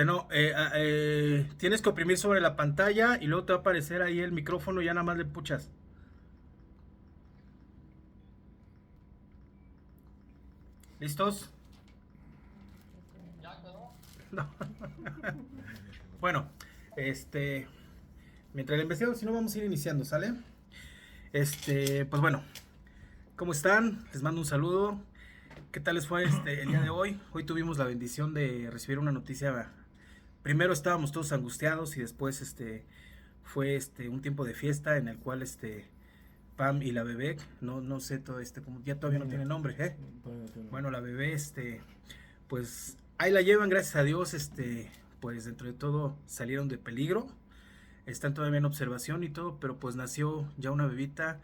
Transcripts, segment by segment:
No, tienes que oprimir sobre la pantalla y luego te va a aparecer ahí el micrófono y ya nada más le puchas. ¿Listos? No. Bueno, este, mientras le investigo, si no vamos a ir iniciando, ¿sale? Pues bueno, ¿cómo están? Les mando un saludo. ¿Qué tal les fue el día de hoy? Hoy tuvimos la bendición de recibir una noticia. Primero estábamos todos angustiados y después fue un tiempo de fiesta en el cual Pam y la bebé, no sé todo como ya todavía no tiene nombre, ¿eh? Bueno, la bebé pues ahí la llevan, gracias a Dios, pues dentro de todo salieron de peligro, están todavía en observación y todo, pero pues nació ya una bebita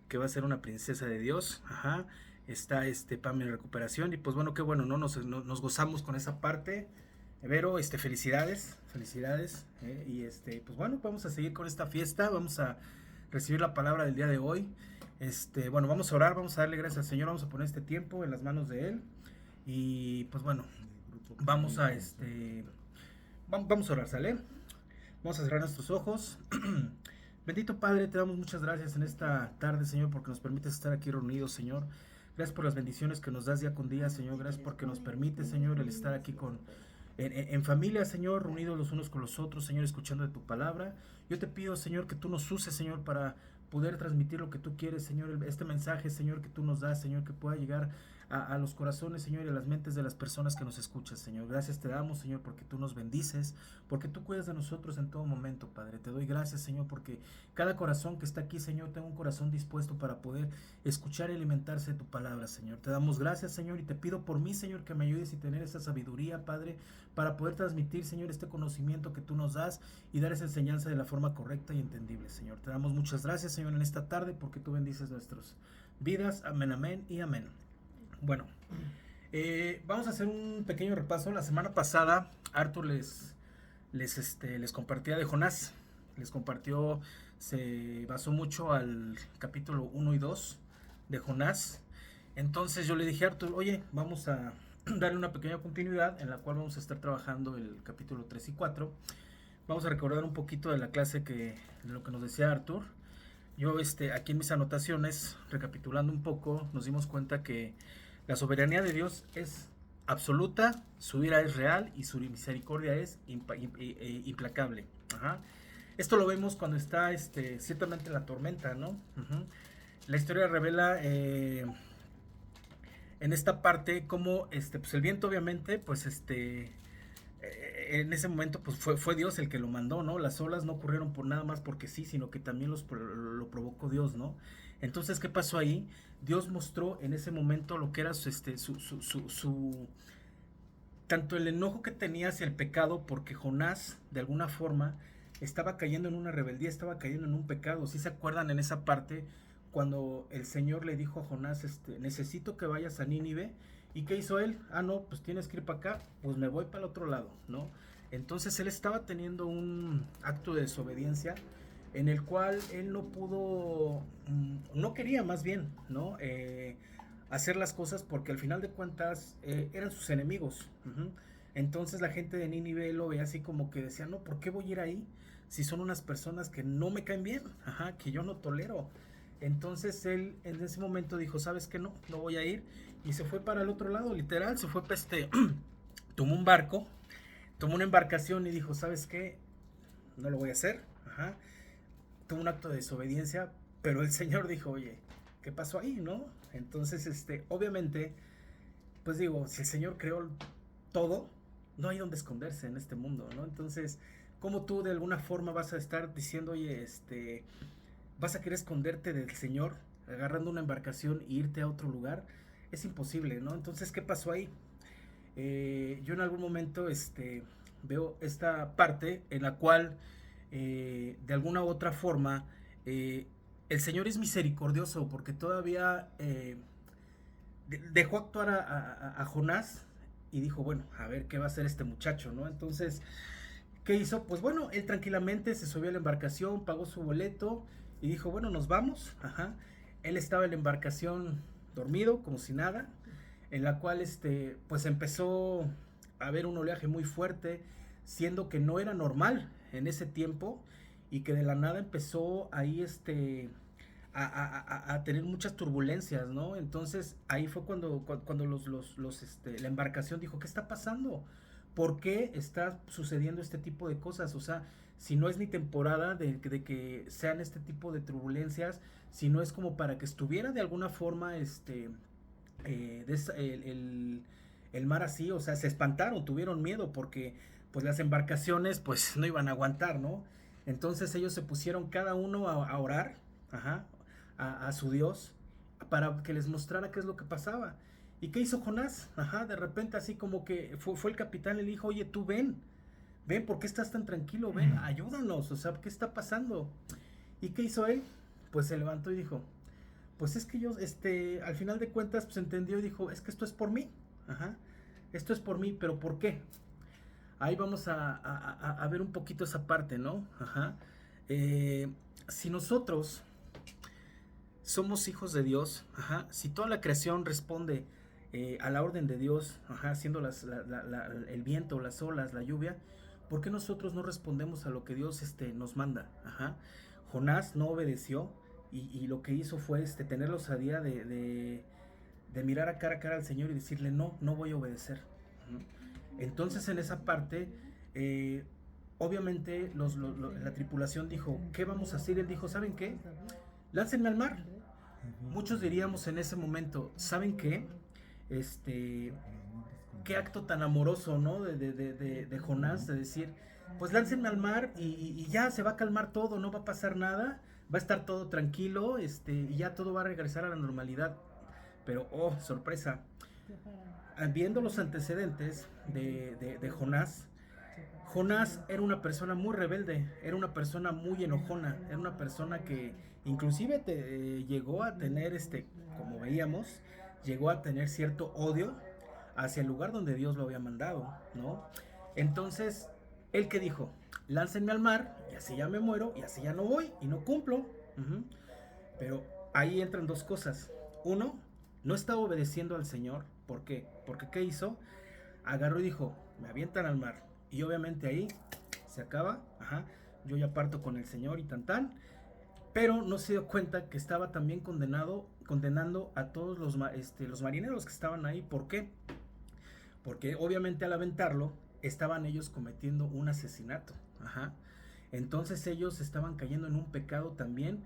que va a ser una princesa de Dios, ajá, está Pam en recuperación y pues bueno, qué bueno, ¿no? Nos gozamos con esa parte. Vero, felicidades, felicidades, y pues bueno, vamos a seguir con esta fiesta, vamos a recibir la palabra del día de hoy. Bueno, vamos a orar, vamos a darle gracias al Señor, vamos a poner este tiempo en las manos de Él. Y pues bueno, vamos a vamos a orar, ¿sale? Vamos a cerrar nuestros ojos. Bendito Padre, te damos muchas gracias en esta tarde, Señor, porque nos permites estar aquí reunidos, Señor. Gracias por las bendiciones que nos das día con día, Señor. Gracias porque nos permite, Señor, el estar aquí en familia, Señor, reunidos los unos con los otros, Señor, escuchando de tu palabra. Yo te pido, Señor, que tú nos uses, Señor, para poder transmitir lo que tú quieres, Señor, este mensaje, Señor, que tú nos das, Señor, que pueda llegar a los corazones, Señor, y a las mentes de las personas que nos escuchan, Señor. Gracias te damos, Señor, porque tú nos bendices, porque tú cuidas de nosotros en todo momento, Padre. Te doy gracias, Señor, porque cada corazón que está aquí, Señor, tenga un corazón dispuesto para poder escuchar y alimentarse de tu palabra, Señor. Te damos gracias, Señor, y te pido por mí, Señor, que me ayudes y tener esa sabiduría, Padre, para poder transmitir, Señor, este conocimiento que tú nos das y dar esa enseñanza de la forma correcta y entendible, Señor. Te damos muchas gracias, Señor, en esta tarde, porque tú bendices nuestras vidas. Amén, amén y amén. Bueno, vamos a hacer un pequeño repaso. La semana pasada Arthur les compartía de Jonás. Les compartió, se basó mucho al capítulo 1 y 2 de Jonás. Entonces yo le dije a Arthur, oye, vamos a darle una pequeña continuidad en la cual vamos a estar trabajando el capítulo 3 y 4. Vamos a recordar un poquito de la clase de lo que nos decía Arthur. Yo aquí en mis anotaciones, recapitulando un poco, nos dimos cuenta que la soberanía de Dios es absoluta, su ira es real y su misericordia es implacable. Ajá. Esto lo vemos cuando está ciertamente la tormenta, ¿no? Uh-huh. La historia revela en esta parte cómo pues el viento obviamente pues en ese momento pues fue Dios el que lo mandó, ¿no? Las olas no ocurrieron por nada más porque sí, sino que también lo provocó Dios, ¿no? Entonces, ¿qué pasó ahí? Dios mostró en ese momento lo que era su tanto el enojo que tenía hacia el pecado, porque Jonás, de alguna forma, estaba cayendo en una rebeldía, estaba cayendo en un pecado. ¿Sí se acuerdan en esa parte cuando el Señor le dijo a Jonás, necesito que vayas a Nínive? ¿Y qué hizo él? Ah, no, pues tienes que ir para acá, pues me voy para el otro lado, ¿no? Entonces él estaba teniendo un acto de desobediencia en el cual él no pudo, no quería más bien, ¿no? Hacer las cosas porque al final de cuentas eran sus enemigos. Uh-huh. Entonces la gente de Nínive lo veía así como que decía, no, ¿por qué voy a ir ahí? Si son unas personas que no me caen bien, ajá, que yo no tolero. Entonces él en ese momento dijo, ¿sabes qué? No, no voy a ir. Y se fue para el otro lado, literal, se fue tomó un barco, tomó una embarcación y dijo, ¿sabes qué? No lo voy a hacer. Ajá. Tuvo un acto de desobediencia, pero el Señor dijo, oye, ¿qué pasó ahí, no? Entonces, obviamente, pues digo, si el Señor creó todo, no hay donde esconderse en este mundo, ¿no? Entonces, ¿cómo tú de alguna forma vas a estar diciendo, oye, vas a querer esconderte del Señor, agarrando una embarcación e irte a otro lugar? Es imposible, ¿no? Entonces, ¿qué pasó ahí? Yo en algún momento, veo esta parte en la cual, de alguna u otra forma, el Señor es misericordioso porque todavía dejó actuar a Jonás y dijo, bueno, a ver qué va a hacer este muchacho, ¿no? Entonces, ¿qué hizo? Pues bueno, él tranquilamente se subió a la embarcación, pagó su boleto y dijo, bueno, nos vamos. Ajá. Él estaba en la embarcación dormido, como si nada, en la cual pues empezó a haber un oleaje muy fuerte, siendo que no era normal en ese tiempo y que de la nada empezó ahí a tener muchas turbulencias, ¿no? Entonces ahí fue cuando la embarcación dijo, ¿qué está pasando? ¿Por qué está sucediendo este tipo de cosas? O sea, si no es ni temporada de que sean este tipo de turbulencias, si no es como para que estuviera de alguna forma el mar así, o sea, se espantaron, tuvieron miedo porque pues las embarcaciones pues no iban a aguantar, ¿no? Entonces ellos se pusieron cada uno a orar, ajá, a su Dios para que les mostrara qué es lo que pasaba. ¿Y qué hizo Jonás? Ajá, de repente así como que fue el capitán y le dijo, oye, tú ven, ¿por qué estás tan tranquilo? Ven, ayúdanos, o sea, ¿qué está pasando? ¿Y qué hizo él? Pues se levantó y dijo, pues es que yo, al final de cuentas, pues entendió y dijo, es que esto es por mí, ajá, esto es por mí, pero ¿por qué? Ahí vamos a ver un poquito esa parte, ¿no? Ajá. Si nosotros somos hijos de Dios, ajá, si toda la creación responde a la orden de Dios, ajá, siendo el viento, las olas, la lluvia, ¿por qué nosotros no respondemos a lo que Dios nos manda? Ajá. Jonás no obedeció y lo que hizo fue tener la osadía de mirar a cara al Señor y decirle, no, no voy a obedecer. Ujú. Entonces en esa parte, obviamente la tripulación dijo, ¿qué vamos a hacer? Él dijo, ¿saben qué? Láncenme al mar. Muchos diríamos en ese momento, ¿saben qué? Qué acto tan amoroso, ¿no? De Jonás, de decir, pues láncenme al mar y ya se va a calmar todo, no va a pasar nada, va a estar todo tranquilo, y ya todo va a regresar a la normalidad. Pero, oh, sorpresa, viendo los antecedentes de Jonás, Jonás era una persona muy rebelde, era una persona muy enojona, era una persona que inclusive llegó a tener, como veíamos, llegó a tener cierto odio hacia el lugar donde Dios lo había mandado, ¿no? Entonces, él que dijo, láncenme al mar y así ya me muero y así ya no voy y no cumplo. Uh-huh. Pero ahí entran dos cosas. Uno, no estaba obedeciendo al Señor. ¿Por qué? Porque ¿qué hizo? Agarró y dijo, me avientan al mar. Y obviamente ahí se acaba. Ajá, yo ya parto con el Señor y tan. Pero no se dio cuenta que estaba también condenando a todos los marineros que estaban ahí. ¿Por qué? Porque obviamente al aventarlo estaban ellos cometiendo un asesinato. Ajá. Entonces ellos estaban cayendo en un pecado también.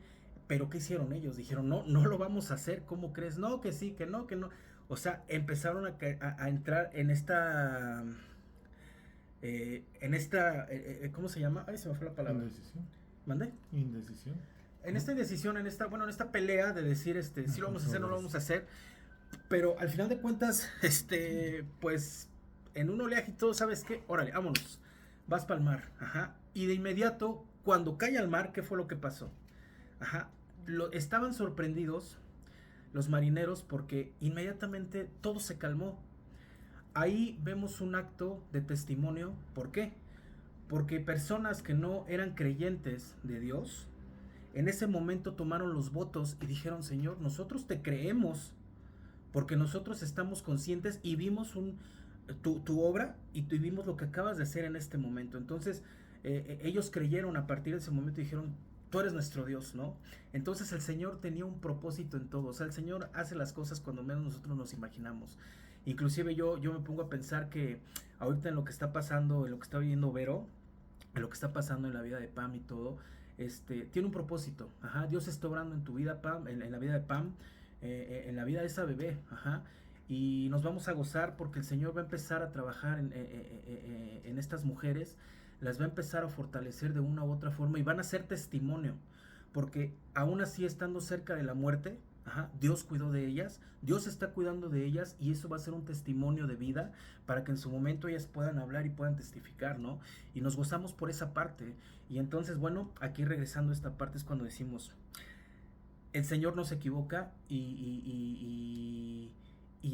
Pero ¿qué hicieron ellos? Dijeron, no, no lo vamos a hacer. ¿Cómo crees? No, que sí, que no, que no. O sea, empezaron a entrar ¿cómo se llama? Ay, se me fue la palabra. Indecisión. ¿Mandé? Indecisión. En esta indecisión, en esta pelea de decir, si lo vamos a hacer, no lo vamos a hacer. Pero al final de cuentas, pues, en un oleaje y todo, ¿sabes qué? Órale, vámonos. Vas para el mar, ajá. Y de inmediato, cuando cae al mar, ¿qué fue lo que pasó? Ajá. Estaban sorprendidos los marineros porque inmediatamente todo se calmó. Ahí vemos un acto de testimonio. ¿Por qué? Porque personas que no eran creyentes de Dios, en ese momento tomaron los votos y dijeron, Señor, nosotros te creemos, porque nosotros estamos conscientes y vimos tu obra y vimos lo que acabas de hacer en este momento. Entonces, ellos creyeron a partir de ese momento y dijeron, tú eres nuestro Dios, ¿no? Entonces el Señor tenía un propósito en todo. O sea, el Señor hace las cosas cuando menos nosotros nos imaginamos. Inclusive yo me pongo a pensar que ahorita en lo que está pasando, en lo que está viviendo Vero, en lo que está pasando en la vida de Pam y todo, tiene un propósito. Ajá, Dios está obrando en tu vida, Pam, en la vida de Pam, en la vida de esa bebé. Ajá. Y nos vamos a gozar porque el Señor va a empezar a trabajar en estas mujeres, las va a empezar a fortalecer de una u otra forma y van a ser testimonio, porque aún así estando cerca de la muerte, ajá, Dios cuidó de ellas, Dios está cuidando de ellas y eso va a ser un testimonio de vida para que en su momento ellas puedan hablar y puedan testificar, ¿no? Y nos gozamos por esa parte. Y entonces, bueno, aquí regresando a esta parte es cuando decimos, el Señor no se equivoca y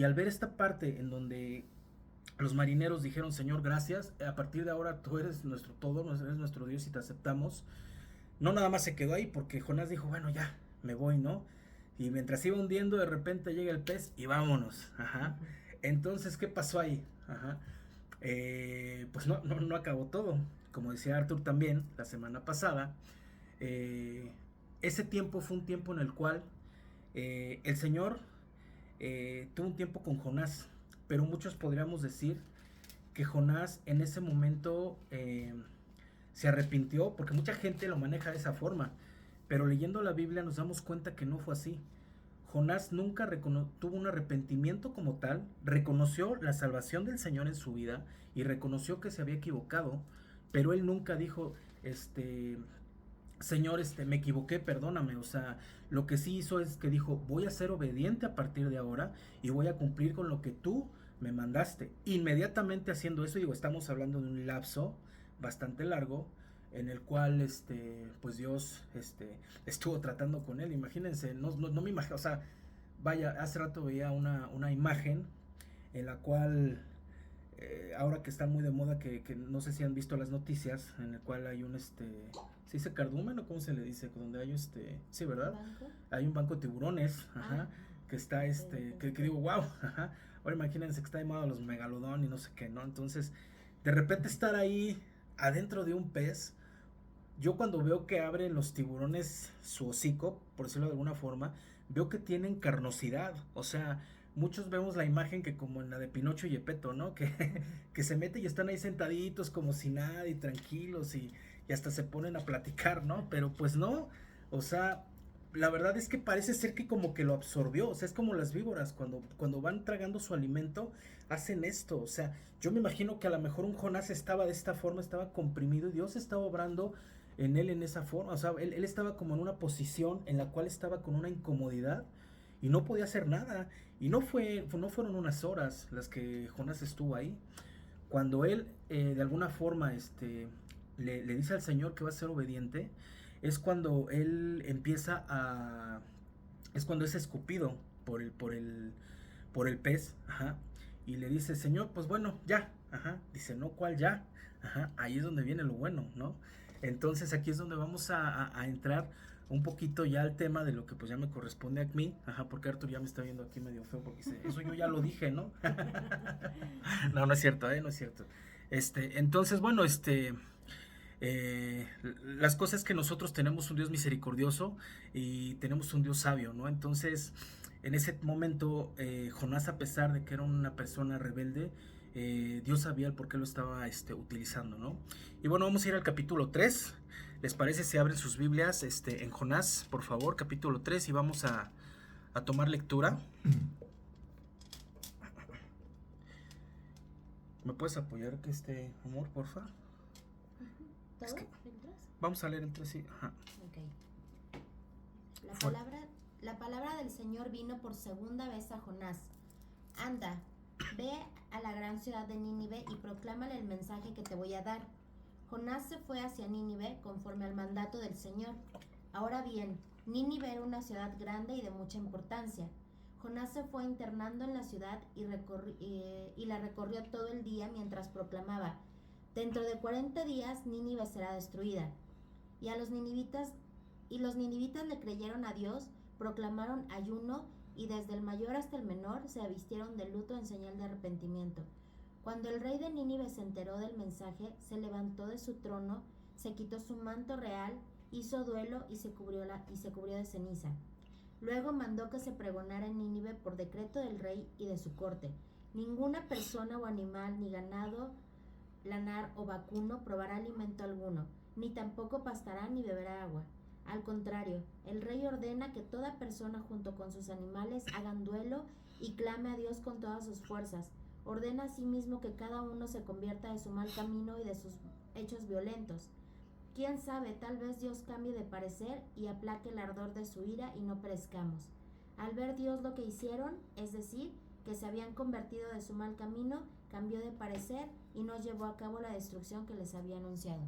al ver esta parte en donde los marineros dijeron, Señor, gracias, a partir de ahora tú eres nuestro todo, eres nuestro Dios y te aceptamos. No nada más se quedó ahí porque Jonás dijo, bueno, ya, me voy, ¿no? Y mientras iba hundiendo, de repente llega el pez y vámonos. Ajá. Entonces, ¿qué pasó ahí? Ajá. pues no acabó todo. Como decía Arthur también la semana pasada, eh, ese tiempo fue un tiempo en el cual el Señor tuvo un tiempo con Jonás, pero muchos podríamos decir que Jonás en ese momento se arrepintió, porque mucha gente lo maneja de esa forma, pero leyendo la Biblia nos damos cuenta que no fue así. Jonás nunca tuvo un arrepentimiento como tal, reconoció la salvación del Señor en su vida y reconoció que se había equivocado, pero él nunca dijo, Señor, me equivoqué, perdóname. O sea, lo que sí hizo es que dijo, voy a ser obediente a partir de ahora y voy a cumplir con lo que tú me mandaste. Inmediatamente haciendo eso, digo, estamos hablando de un lapso bastante largo en el cual, pues Dios, estuvo tratando con él. Imagínense, no me imagino, o sea, vaya, hace rato veía una imagen en la cual ahora que está muy de moda, que no sé si han visto las noticias, en el cual hay un, ¿se dice cardumen o cómo se le dice? Donde hay sí, ¿verdad? ¿Banco? Hay un banco de tiburones, ajá, que está, que digo, wow, ajá. Ahora imagínense que está de moda los megalodón y no sé qué, ¿no? Entonces, de repente estar ahí adentro de un pez, yo cuando veo que abren los tiburones su hocico, por decirlo de alguna forma, veo que tienen carnosidad. O sea, muchos vemos la imagen que como en la de Pinocho y Gepetto, ¿no? Que se meten y están ahí sentaditos como si nada y tranquilos y hasta se ponen a platicar, ¿no? Pero pues no, o sea, la verdad es que parece ser que como que lo absorbió. O sea, es como las víboras, cuando van tragando su alimento, hacen esto. O sea, yo me imagino que a lo mejor un Jonás estaba de esta forma, estaba comprimido y Dios estaba obrando en él en esa forma. O sea, él estaba como en una posición en la cual estaba con una incomodidad y no podía hacer nada. Y no fueron unas horas las que Jonás estuvo ahí. Cuando él de alguna forma le dice al Señor que va a ser obediente, es cuando él empieza a... es cuando es escupido por el pez, ajá, y le dice, Señor, pues bueno, ya, ajá, dice, no, ¿cuál ya? Ajá, ahí es donde viene lo bueno, ¿no? Entonces aquí es donde vamos a entrar un poquito ya al tema de lo que pues ya me corresponde a mí, ajá, porque Arthur ya me está viendo aquí medio feo porque dice, eso yo ya lo dije, ¿no? No, no es cierto, no es cierto. Entonces, bueno, las cosas que nosotros tenemos un Dios misericordioso y tenemos un Dios sabio, ¿no? Entonces, en ese momento, Jonás, a pesar de que era una persona rebelde, Dios sabía el por qué lo estaba utilizando, ¿no? Y bueno, vamos a ir al capítulo 3. ¿Les parece si abren sus Biblias en Jonás, por favor, capítulo 3, y vamos a tomar lectura? ¿Me puedes apoyar que amor, porfa? ¿Todo? Es que ¿El 3? vamos a leer el 3, sí. Ajá. Ok. La palabra del Señor vino por segunda vez a Jonás. Anda, ve a la gran ciudad de Nínive y proclámale el mensaje que te voy a dar. Jonás se fue hacia Nínive conforme al mandato del Señor. Ahora bien, Nínive era una ciudad grande y de mucha importancia. Jonás se fue internando en la ciudad y la recorrió todo el día mientras proclamaba: dentro de 40 días Nínive será destruida. Los ninivitas le creyeron a Dios, proclamaron ayuno y desde el mayor hasta el menor se vistieron de luto en señal de arrepentimiento. Cuando el rey de Nínive se enteró del mensaje, se levantó de su trono, se quitó su manto real, hizo duelo y se cubrió de ceniza. Luego mandó que se pregonara en Nínive por decreto del rey y de su corte: ninguna persona o animal, ni ganado, lanar o vacuno probará alimento alguno, ni tampoco pastará ni beberá agua. Al contrario, el rey ordena que toda persona junto con sus animales hagan duelo y clame a Dios con todas sus fuerzas. Ordena asimismo que cada uno se convierta de su mal camino y de sus hechos violentos. Quién sabe, tal vez Dios cambie de parecer y aplaque el ardor de su ira y no perezcamos. Al ver Dios lo que hicieron, es decir, que se habían convertido de su mal camino, cambió de parecer y no llevó a cabo la destrucción que les había anunciado.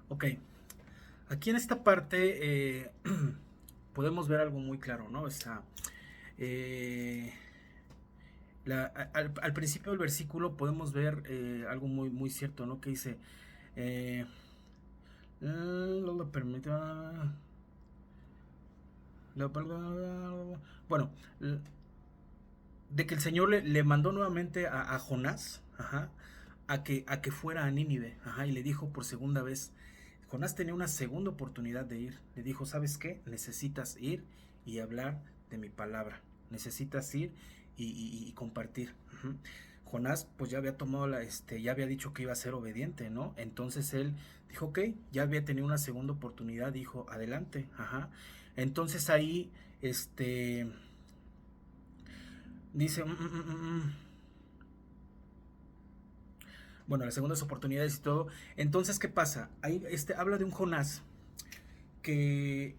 Ok, aquí en esta parte podemos ver algo muy claro, ¿no? O sea, al principio del versículo podemos ver algo muy, muy cierto, ¿no? Que dice, no lo permita. Bueno, de que el Señor le mandó nuevamente a Jonás, ajá, a que fuera a Nínive, ajá, y le dijo por segunda vez. Jonás tenía una segunda oportunidad de ir. Le dijo, ¿sabes qué? Necesitas ir y hablar de mi palabra. Necesitas ir y compartir. Ujú. Jonás pues ya había tomado ya había dicho que iba a ser obediente, ¿no? Entonces él dijo, ok, ya había tenido una segunda oportunidad, dijo, adelante, ajá. Entonces ahí, dice, bueno, las segundas oportunidades y todo. Entonces, ¿qué pasa? Ahí habla de un Jonás que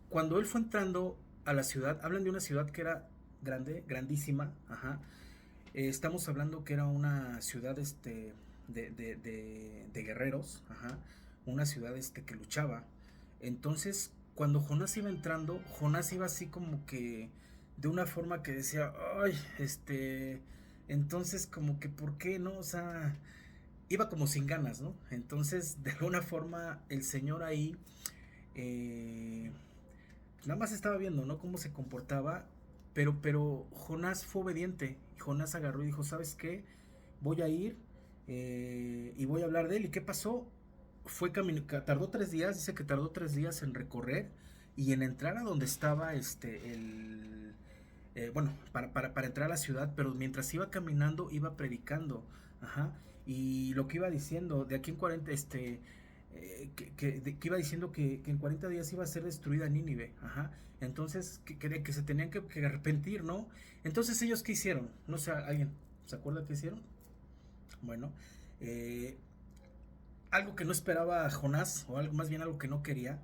cuando él fue entrando a la ciudad, hablan de una ciudad que era grande, grandísima, ajá. Estamos hablando que era una ciudad de guerreros, ajá, una ciudad que luchaba. Entonces, cuando Jonás iba entrando, Jonás iba así como que de una forma que decía, ay, entonces como que, ¿por qué no? O sea, iba como sin ganas, ¿no? Entonces, de alguna forma, el Señor ahí nada más estaba viendo, ¿no? Cómo se comportaba, pero Jonás fue obediente. Y Jonás agarró y dijo, ¿sabes qué? Voy a ir y voy a hablar de él. ¿Y qué pasó? Tardó 3 días, dice que tardó 3 días en recorrer y en entrar a donde estaba bueno, para entrar a la ciudad, pero mientras iba caminando, iba predicando, ajá, y lo que iba diciendo, de aquí en 40, que iba diciendo que en 40 días iba a ser destruida Nínive, ajá, entonces que se tenían que arrepentir, ¿no? Entonces ellos, ¿qué hicieron? No sé, ¿alguien se acuerda qué hicieron? Bueno, eh, algo que no esperaba Jonás, o algo, más bien algo que no quería,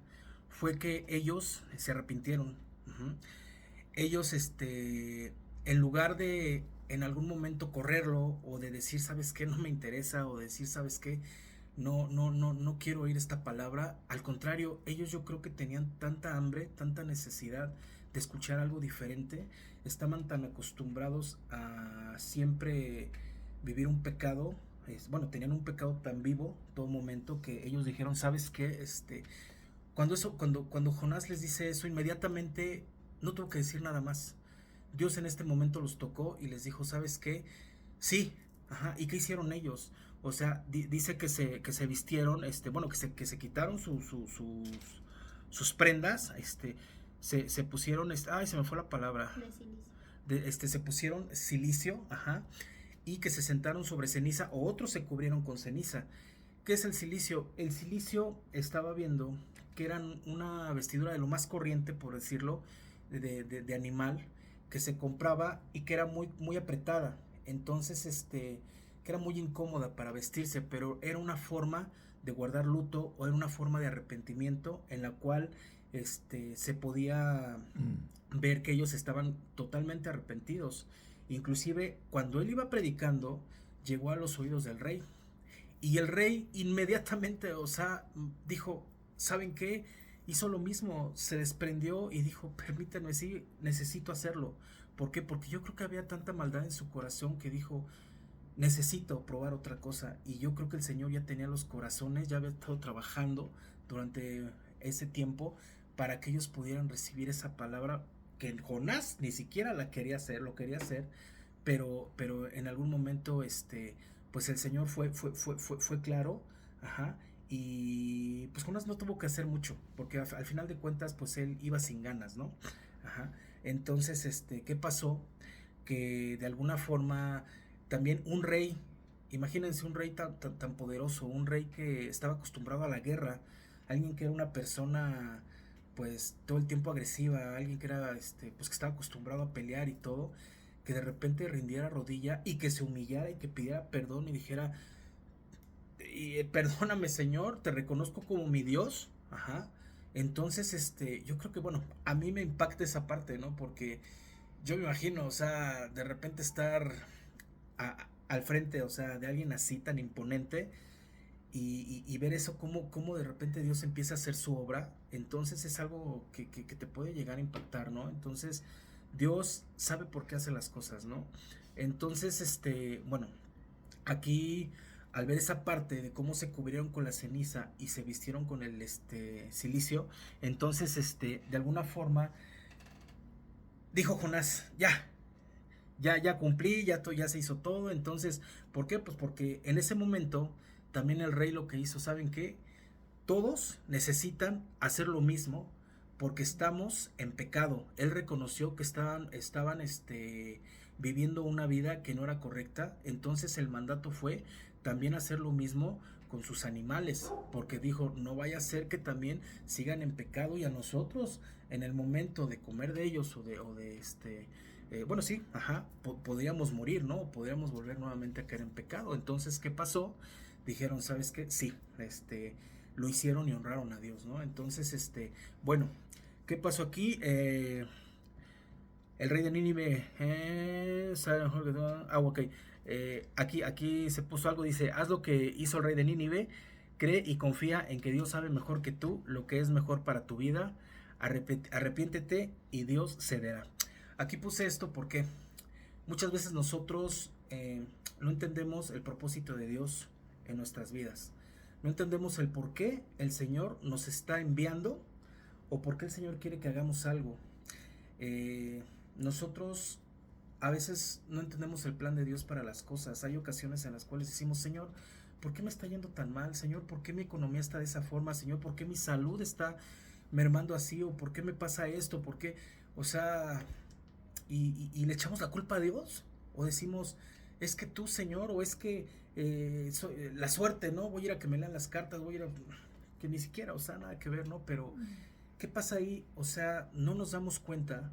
fue que ellos se arrepintieron, uh-huh. Ellos, en lugar de en algún momento correrlo o de decir, ¿sabes qué? No me interesa, o decir, ¿sabes qué? No quiero oír esta palabra. Al contrario, ellos yo creo que tenían tanta hambre, tanta necesidad de escuchar algo diferente, estaban tan acostumbrados a siempre vivir un pecado, bueno, tenían un pecado tan vivo todo momento que ellos dijeron, ¿sabes qué? Cuando Jonás les dice eso, inmediatamente no tuvo que decir nada más. Dios en este momento los tocó y les dijo, ¿sabes qué? Sí, ajá. ¿Y qué hicieron ellos? O sea, dice que se vistieron, bueno, que se quitaron sus prendas, se pusieron, ay, se me fue la palabra. De silicio. Se pusieron silicio, ajá, y que se sentaron sobre ceniza, o otros se cubrieron con ceniza. ¿Qué es el silicio? El silicio estaba viendo que eran una vestidura de lo más corriente, por decirlo, de animal, que se compraba y que era muy, muy apretada. Entonces, que era muy incómoda para vestirse, pero era una forma de guardar luto o era una forma de arrepentimiento en la cual se podía ver que ellos estaban totalmente arrepentidos. Inclusive cuando él iba predicando, llegó a los oídos del rey. Y el rey inmediatamente, o sea, dijo, ¿saben qué? Hizo lo mismo, se desprendió y dijo, permítanme, sí, necesito hacerlo. ¿Por qué? Porque yo creo que había tanta maldad en su corazón que dijo, necesito probar otra cosa. Y yo creo que el Señor ya tenía los corazones, ya había estado trabajando durante ese tiempo para que ellos pudieran recibir esa palabra que Jonás ni siquiera la quería hacer, lo quería hacer, pero en algún momento pues el Señor fue claro, ajá, y pues Jonás no tuvo que hacer mucho, porque al final de cuentas pues él iba sin ganas, ¿no? Ajá. Entonces, ¿qué pasó? Que de alguna forma también un rey, imagínense un rey tan poderoso, un rey que estaba acostumbrado a la guerra, alguien que era una persona pues todo el tiempo agresiva, alguien que era pues que estaba acostumbrado a pelear y todo, que de repente rindiera rodilla y que se humillara y que pidiera perdón y dijera, perdóname Señor, te reconozco como mi Dios, ajá. Entonces, yo creo que bueno, a mí me impacta esa parte, ¿no? Porque yo me imagino, o sea, de repente estar al frente, o sea, de alguien así tan imponente y ver eso, cómo de repente Dios empieza a hacer su obra, entonces es algo que te puede llegar a impactar, ¿no? Entonces, Dios sabe por qué hace las cosas, ¿no? Entonces, bueno, aquí al ver esa parte de cómo se cubrieron con la ceniza y se vistieron con el silicio, entonces de alguna forma dijo Jonás, ya, ya cumplí, ya se hizo todo. Entonces, ¿por qué? Pues porque en ese momento también el rey lo que hizo, ¿saben qué? Todos necesitan hacer lo mismo porque estamos en pecado. Él reconoció que estaban viviendo una vida que no era correcta. Entonces el mandato fue también hacer lo mismo con sus animales, porque dijo, no vaya a ser que también sigan en pecado y a nosotros en el momento de comer de ellos bueno, sí, ajá, podríamos morir, ¿no? Podríamos volver nuevamente a caer en pecado. Entonces, ¿qué pasó? Dijeron, ¿sabes qué? Sí, lo hicieron y honraron a Dios, ¿no? Entonces, bueno, ¿qué pasó aquí? El rey de Nínive sabe mejor que todo. Ok. Aquí se puso algo, dice, haz lo que hizo el rey de Nínive, cree y confía en que Dios sabe mejor que tú lo que es mejor para tu vida, arrepiéntete y Dios cederá. Aquí puse esto porque muchas veces nosotros no entendemos el propósito de Dios en nuestras vidas. No entendemos el por qué el Señor nos está enviando o por qué el Señor quiere que hagamos algo. Nosotros a veces no entendemos el plan de Dios para las cosas. Hay ocasiones en las cuales decimos, Señor, ¿por qué me está yendo tan mal? Señor, ¿por qué mi economía está de esa forma? Señor, ¿por qué mi salud está mermando así? ¿O por qué me pasa esto? ¿Por qué? O sea, y le echamos la culpa a Dios. O decimos, es que tú, Señor, o es que la suerte, ¿no? Voy a ir a que me lean las cartas, voy a ir a... que ni siquiera, o sea, nada que ver, ¿no? Pero, ¿qué pasa ahí? O sea, no nos damos cuenta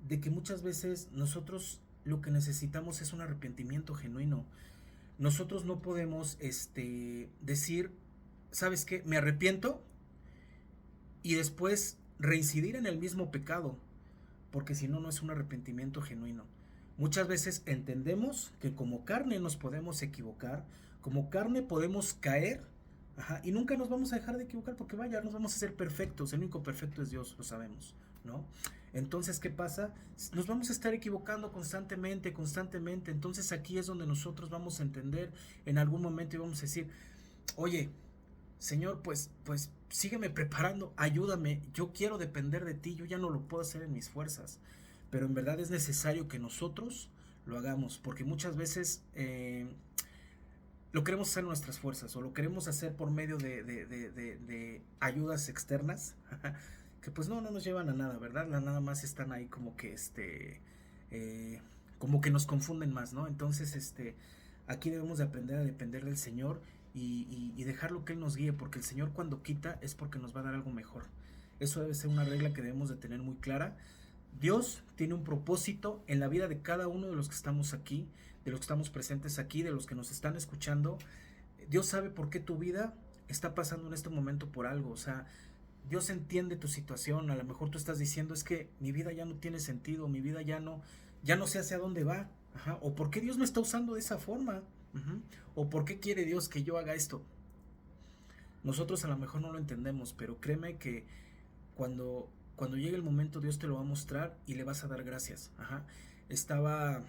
de que muchas veces nosotros lo que necesitamos es un arrepentimiento genuino. Nosotros no podemos decir, ¿sabes qué? Me arrepiento y después reincidir en el mismo pecado, porque si no, no es un arrepentimiento genuino. Muchas veces entendemos que como carne nos podemos equivocar, como carne podemos caer, ajá, y nunca nos vamos a dejar de equivocar porque vaya, nos vamos a ser perfectos, el único perfecto es Dios, lo sabemos, ¿no? Entonces, ¿qué pasa? Nos vamos a estar equivocando constantemente, constantemente. Entonces aquí es donde nosotros vamos a entender en algún momento y vamos a decir, oye, Señor, pues sígueme preparando, ayúdame, yo quiero depender de ti, yo ya no lo puedo hacer en mis fuerzas, pero en verdad es necesario que nosotros lo hagamos, porque muchas veces lo queremos hacer en nuestras fuerzas o lo queremos hacer por medio de ayudas externas, que pues no nos llevan a nada, ¿verdad? Nada más están ahí como que como que nos confunden más, ¿no? Entonces, aquí debemos de aprender a depender del Señor y dejarlo que Él nos guíe, porque el Señor cuando quita es porque nos va a dar algo mejor. Eso debe ser una regla que debemos de tener muy clara. Dios tiene un propósito en la vida de cada uno de los que estamos aquí, de los que estamos presentes aquí, de los que nos están escuchando. Dios sabe por qué tu vida está pasando en este momento por algo, o sea, Dios entiende tu situación. A lo mejor tú estás diciendo, es que mi vida ya no tiene sentido, mi vida ya no sé hacia dónde va, ajá, o por qué Dios me está usando de esa forma, uh-huh, o por qué quiere Dios que yo haga esto. Nosotros a lo mejor no lo entendemos, pero créeme que cuando llegue el momento Dios te lo va a mostrar y le vas a dar gracias. Ajá. Estaba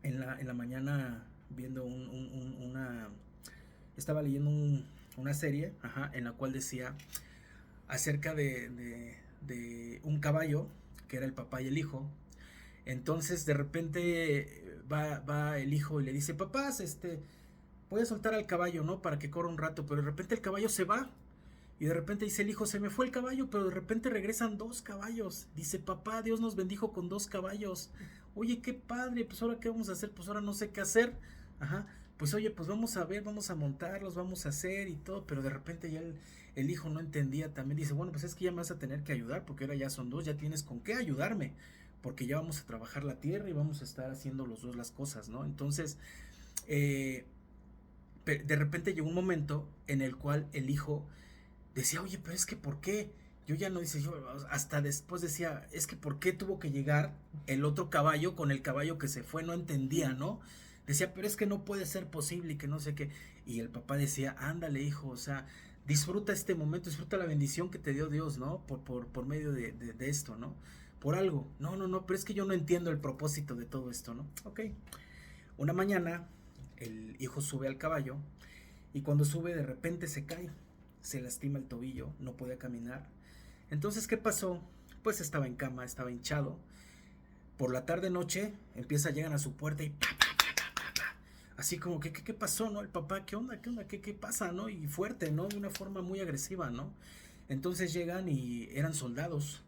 en la mañana viendo estaba leyendo una serie, ajá, en la cual decía acerca de un caballo que era el papá y el hijo. Entonces de repente va el hijo y le dice, papás, voy a soltar al caballo, ¿no? Para que corra un rato, pero de repente el caballo se va. Y de repente dice el hijo, se me fue el caballo, pero de repente regresan 2 caballos. Dice, papá, Dios nos bendijo con 2 caballos. Oye, qué padre, pues ahora qué vamos a hacer, pues ahora no sé qué hacer. Ajá, pues oye, pues vamos a ver, vamos a montarlos, vamos a hacer y todo, pero de repente ya el hijo no entendía también. Dice, bueno, pues es que ya me vas a tener que ayudar, porque ahora ya son 2, ya tienes con qué ayudarme, porque ya vamos a trabajar la tierra y vamos a estar haciendo los 2 las cosas, ¿no? Entonces, de repente llegó un momento en el cual el hijo decía, oye, pero es que ¿por qué? Yo ya no dice, yo hasta después decía, es que ¿por qué tuvo que llegar el otro caballo con el caballo que se fue? No entendía, ¿no? Decía, pero es que no puede ser posible y que no sé qué. Y el papá decía, ándale, hijo, o sea, disfruta este momento, disfruta la bendición que te dio Dios, ¿no? Por medio de esto, ¿no? Por algo. No, pero es que yo no entiendo el propósito de todo esto, ¿no? Ok. Una mañana, el hijo sube al caballo y cuando sube de repente se cae. Se lastima el tobillo, no podía caminar. Entonces, ¿qué pasó? Pues estaba en cama, estaba hinchado. por la tarde noche llegan a su puerta y así como que qué pasó, ¿no? El papá, ¿qué onda? ¿Qué pasa, no? Y fuerte, ¿no? De una forma muy agresiva, ¿no? Entonces llegan y eran soldados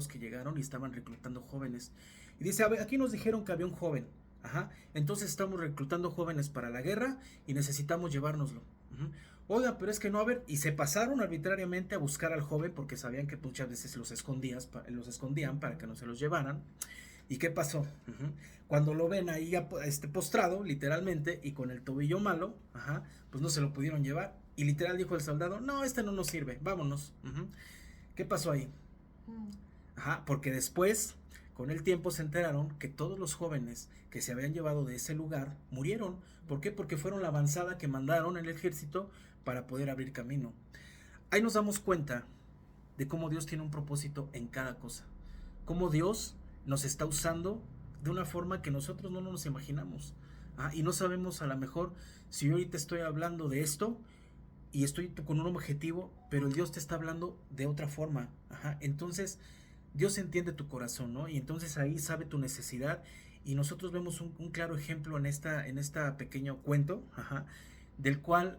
que llegaron y estaban reclutando jóvenes. Y dice, a ver, aquí nos dijeron que había un joven, ajá, entonces estamos reclutando jóvenes para la guerra y necesitamos llevárnoslo. Oiga, pero es que no, a ver, y se pasaron arbitrariamente a buscar al joven porque sabían que muchas veces los escondían para que no se los llevaran. ¿Y qué pasó? Cuando lo ven ahí postrado, literalmente, y con el tobillo malo, ajá, pues no se lo pudieron llevar. Y literal dijo el soldado, no, este no nos sirve, vámonos. ¿Qué pasó ahí? Ajá, porque después, con el tiempo, se enteraron que todos los jóvenes que se habían llevado de ese lugar murieron. ¿Por qué? Porque fueron la avanzada que mandaron el ejército para poder abrir camino. Ahí nos damos cuenta de cómo Dios tiene un propósito en cada cosa. Cómo Dios nos está usando de una forma que nosotros no nos imaginamos. Y no sabemos a lo mejor si yo ahorita estoy hablando de esto y estoy con un objetivo, pero el Dios te está hablando de otra forma. Entonces, Dios entiende tu corazón, ¿no? Y entonces ahí sabe tu necesidad. Y nosotros vemos un claro ejemplo en esta pequeño cuento, del cual,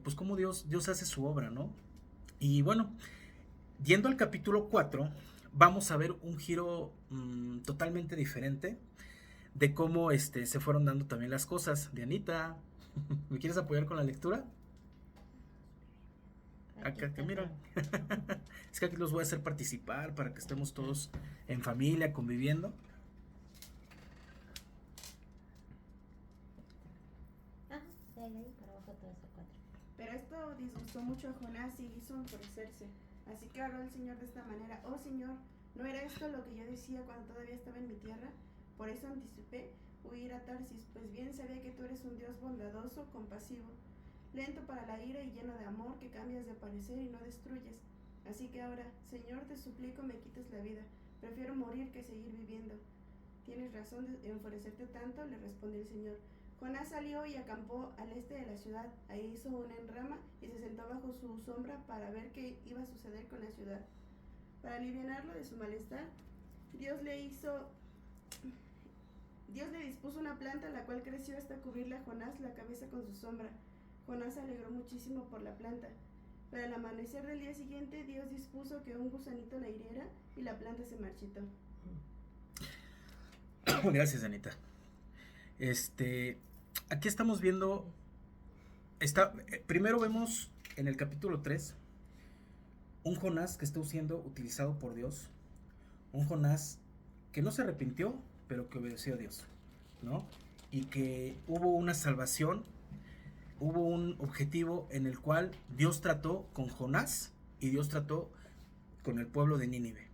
pues cómo Dios hace su obra, ¿no? Y bueno, yendo al capítulo 4, vamos a ver un giro totalmente diferente de cómo se fueron dando también las cosas. Dianita, ¿me quieres apoyar con la lectura? Acá, que mira. Es que aquí los voy a hacer participar para que estemos todos en familia, conviviendo. Pero esto disgustó mucho a Jonás y hizo enfurecerse. Así que habló el Señor de esta manera: oh Señor, ¿no era esto lo que yo decía cuando todavía estaba en mi tierra? Por eso anticipé huir a Tarsis, pues bien sabía que tú eres un Dios bondadoso, compasivo, lento para la ira y lleno de amor, que cambias de parecer y no destruyes. Así que ahora, Señor, te suplico me quites la vida. Prefiero morir que seguir viviendo. Tienes razón de enfurecerte tanto, le respondió el Señor. Jonás salió y acampó al este de la ciudad. Ahí hizo una enrama y se sentó bajo su sombra para ver qué iba a suceder con la ciudad. Para aliviarlo de su malestar, Dios le dispuso una planta, la cual creció hasta cubrirle a Jonás la cabeza con su sombra. Jonás se alegró muchísimo por la planta. Pero al amanecer del día siguiente, Dios dispuso que un gusanito la hiriera y la planta se marchitó. Gracias, Anita. Aquí estamos viendo, primero vemos en el capítulo 3 un Jonás que está siendo utilizado por Dios, un Jonás que no se arrepintió, pero que obedeció a Dios, ¿no? Y que hubo una salvación, hubo un objetivo en el cual Dios trató con Jonás y Dios trató con el pueblo de Nínive,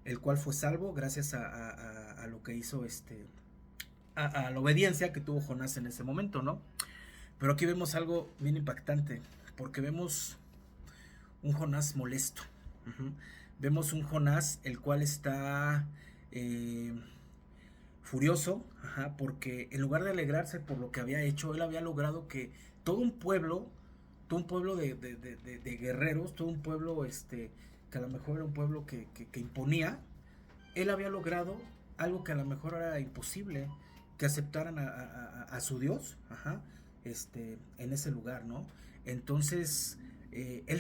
el cual fue salvo gracias a lo que hizo a la obediencia que tuvo Jonás en ese momento, ¿no? Pero aquí vemos algo bien impactante, porque vemos un Jonás molesto. Vemos un Jonás el cual está furioso, porque en lugar de alegrarse por lo que había hecho, él había logrado que todo un pueblo de guerreros, todo un pueblo que a lo mejor era un pueblo que imponía, él había logrado algo que a lo mejor era imposible, que aceptaran a su Dios, en ese lugar, ¿no? Entonces, él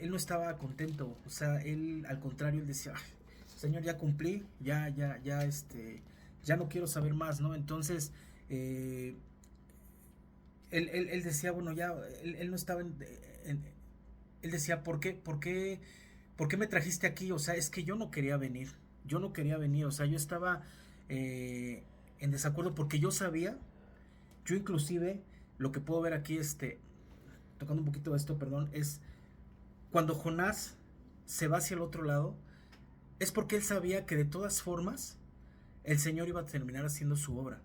no estaba contento, o sea, él al contrario, él decía, Señor, ya cumplí, ya no quiero saber más, ¿no? Entonces, él decía, bueno, ya, él no estaba él decía, ¿por qué me trajiste aquí? O sea, es que yo no quería venir, o sea, yo estaba en desacuerdo porque yo sabía, yo inclusive, lo que puedo ver aquí, tocando un poquito de esto, perdón, es cuando Jonás se va hacia el otro lado, es porque él sabía que de todas formas el Señor iba a terminar haciendo su obra.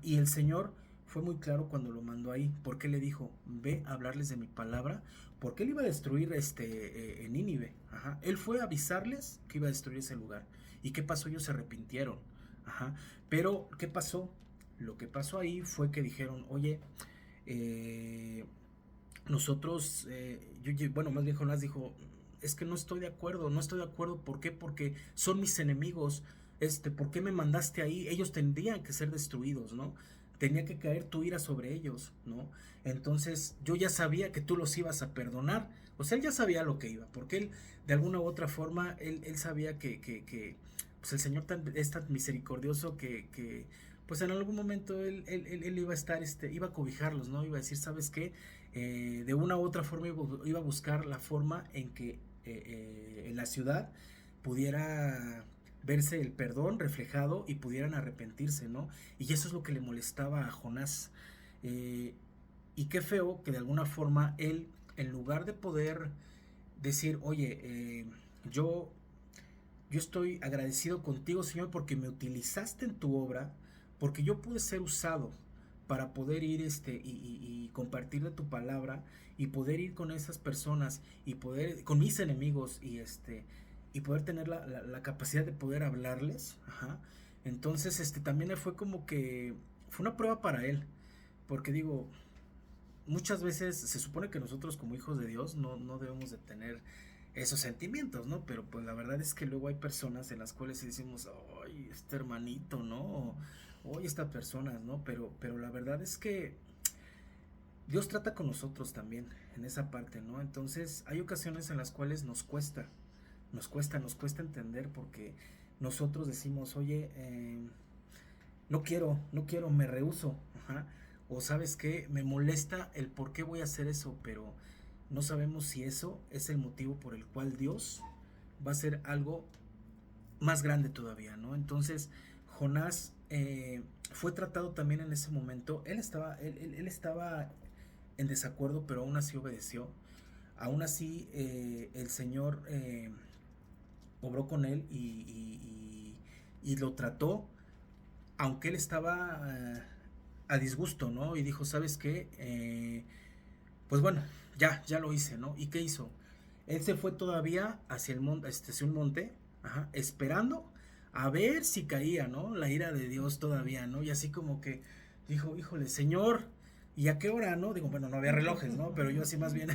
Y el Señor fue muy claro cuando lo mandó ahí, porque le dijo, ve a hablarles de mi palabra, porque él iba a destruir en Nínive. Él fue a avisarles que iba a destruir ese lugar. ¿Y qué pasó? Ellos se arrepintieron. Pero, ¿qué pasó? Lo que pasó ahí fue que dijeron, oye, nosotros, bueno, más bien Jonás dijo, es que no estoy de acuerdo, ¿por qué? Porque son mis enemigos, ¿Por qué me mandaste ahí? Ellos tendrían que ser destruidos, ¿no? Tenía que caer tu ira sobre ellos, ¿no? Entonces yo ya sabía que tú los ibas a perdonar. O sea, él ya sabía lo que iba, porque él, de alguna u otra forma, él sabía pues el Señor es tan misericordioso pues en algún momento él iba a estar, iba a cobijarlos, ¿no? Iba a decir, ¿sabes qué? De una u otra forma iba a buscar la forma en que en la ciudad pudiera verse el perdón reflejado y pudieran arrepentirse, ¿no? Y eso es lo que le molestaba a Jonás. Y qué feo que de alguna forma él, en lugar de poder decir, oye, yo estoy agradecido contigo, Señor, porque me utilizaste en tu obra, porque yo pude ser usado para poder ir y compartir de tu palabra y poder ir con esas personas y poder con mis enemigos y poder tener la capacidad de poder hablarles. Ajá. Entonces también fue como que fue una prueba para él, porque digo, muchas veces se supone que nosotros como hijos de Dios no debemos de tener esos sentimientos, ¿no? Pero pues la verdad es que luego hay personas en las cuales decimos, ay, este hermanito, ¿no? Oye, esta persona, ¿no? Pero la verdad es que Dios trata con nosotros también en esa parte, ¿no? Entonces hay ocasiones en las cuales nos cuesta entender porque nosotros decimos, oye, no quiero, me rehúso, ajá. O sabes qué, me molesta el por qué voy a hacer eso, pero no sabemos si eso es el motivo por el cual Dios va a hacer algo más grande todavía, ¿no? Entonces Jonás fue tratado también en ese momento. Él estaba en desacuerdo, pero aún así obedeció. Aún así el Señor obró con él y lo trató, aunque él estaba a disgusto, ¿no? Y dijo, ¿sabes qué? Pues bueno, ya lo hice, ¿no? ¿Y qué hizo? Él se fue todavía hacia el monte, hacia un monte, ajá, esperando a ver si caía, ¿no? La ira de Dios todavía, ¿no? Y así como que dijo, híjole, Señor, ¿y a qué hora, no? Digo, bueno, no había relojes, ¿no? Pero yo así más bien,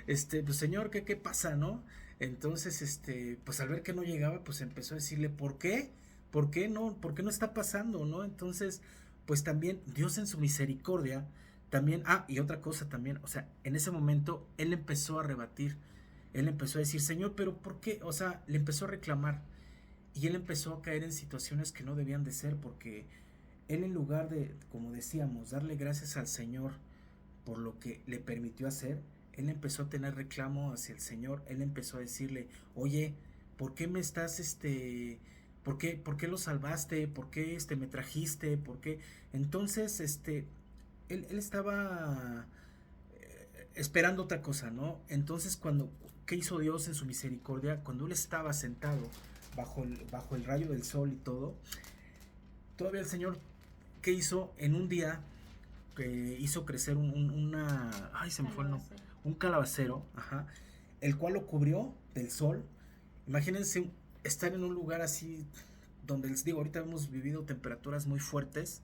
pues Señor, ¿qué pasa, no? Entonces, pues al ver que no llegaba, pues empezó a decirle, ¿por qué? ¿Por qué no? ¿Por qué no está pasando, no? Entonces, pues también Dios en su misericordia, también, y otra cosa también, o sea, en ese momento él empezó a rebatir, él empezó a decir, Señor, pero ¿por qué? O sea, le empezó a reclamar y él empezó a caer en situaciones que no debían de ser, porque él, en lugar de, como decíamos, darle gracias al Señor por lo que le permitió hacer, él empezó a tener reclamo hacia el Señor. Él empezó a decirle, oye, ¿por qué me estás, por qué lo salvaste? ¿Por qué me trajiste? ¿Por qué? Entonces, él estaba esperando otra cosa, ¿no? Entonces, ¿qué hizo Dios en su misericordia? Cuando él estaba sentado bajo el rayo del sol y todo, todavía el Señor, ¿qué hizo? En un día que hizo crecer se me fue el nombre, un calabacero, ajá, el cual lo cubrió del sol. Imagínense estar en un lugar así, donde les digo, ahorita hemos vivido temperaturas muy fuertes,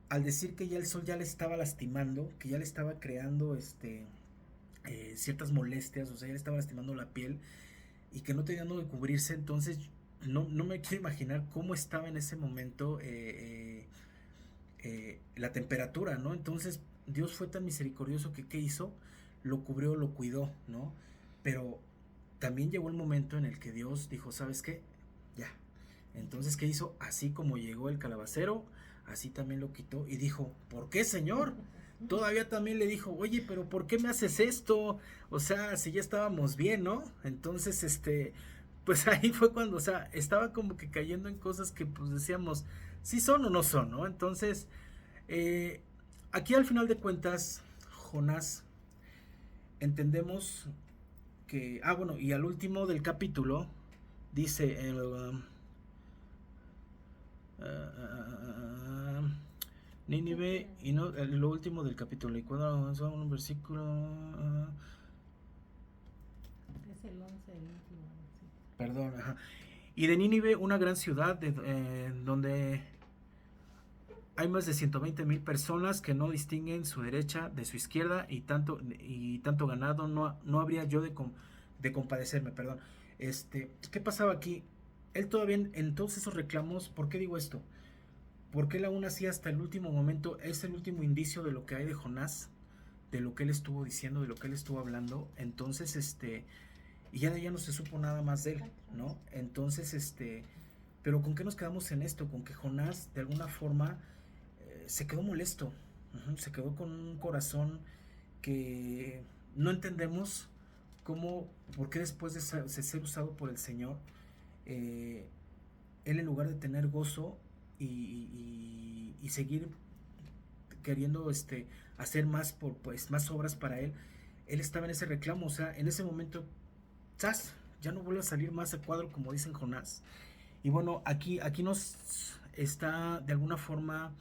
al decir que ya el sol ya le estaba lastimando, que ya le estaba creando ciertas molestias, o sea, ya le estaba lastimando la piel y que no tenía dónde cubrirse. Entonces no me quiero imaginar cómo estaba en ese momento la temperatura, ¿no? Entonces Dios fue tan misericordioso que ¿qué hizo? Lo cubrió, lo cuidó, ¿no? Pero también llegó el momento en el que Dios dijo, ¿sabes qué? Ya. Entonces, ¿qué hizo? Así como llegó el calabacero, así también lo quitó y dijo, ¿por qué, Señor? Todavía también le dijo, oye, pero ¿por qué me haces esto? O sea, si ya estábamos bien, ¿no? Entonces, pues ahí fue cuando, o sea, estaba como que cayendo en cosas que pues decíamos, si son o no son, ¿no? Entonces, aquí al final de cuentas, Jonás, entendemos que, bueno, y al último del capítulo, dice, Nínive, y no, lo último del capítulo, y cuando avanzó un versículo, es el 11, el último. Sí. Perdón, ajá. Y de Nínive, una gran ciudad donde hay más de 120,000 personas que no distinguen su derecha de su izquierda y tanto ganado, no habría yo de compadecerme, perdón. ¿Qué pasaba aquí? él todavía en todos esos reclamos, ¿por qué digo esto? Porque él aún así hasta el último momento es el último indicio de lo que hay de Jonás, de lo que él estuvo diciendo, de lo que él estuvo hablando. Entonces, y ya de allá no se supo nada más de él, ¿no? Entonces, pero ¿con qué nos quedamos en esto? Con que Jonás de alguna forma se quedó molesto, se quedó con un corazón que no entendemos cómo, por qué después de ser usado por el Señor, él en lugar de tener gozo y seguir queriendo hacer más pues más obras para él estaba en ese reclamo. O sea, en ese momento ¡zas!, ya no vuelve a salir más a cuadro, como dicen Jonás. Y bueno, aquí nos está de alguna forma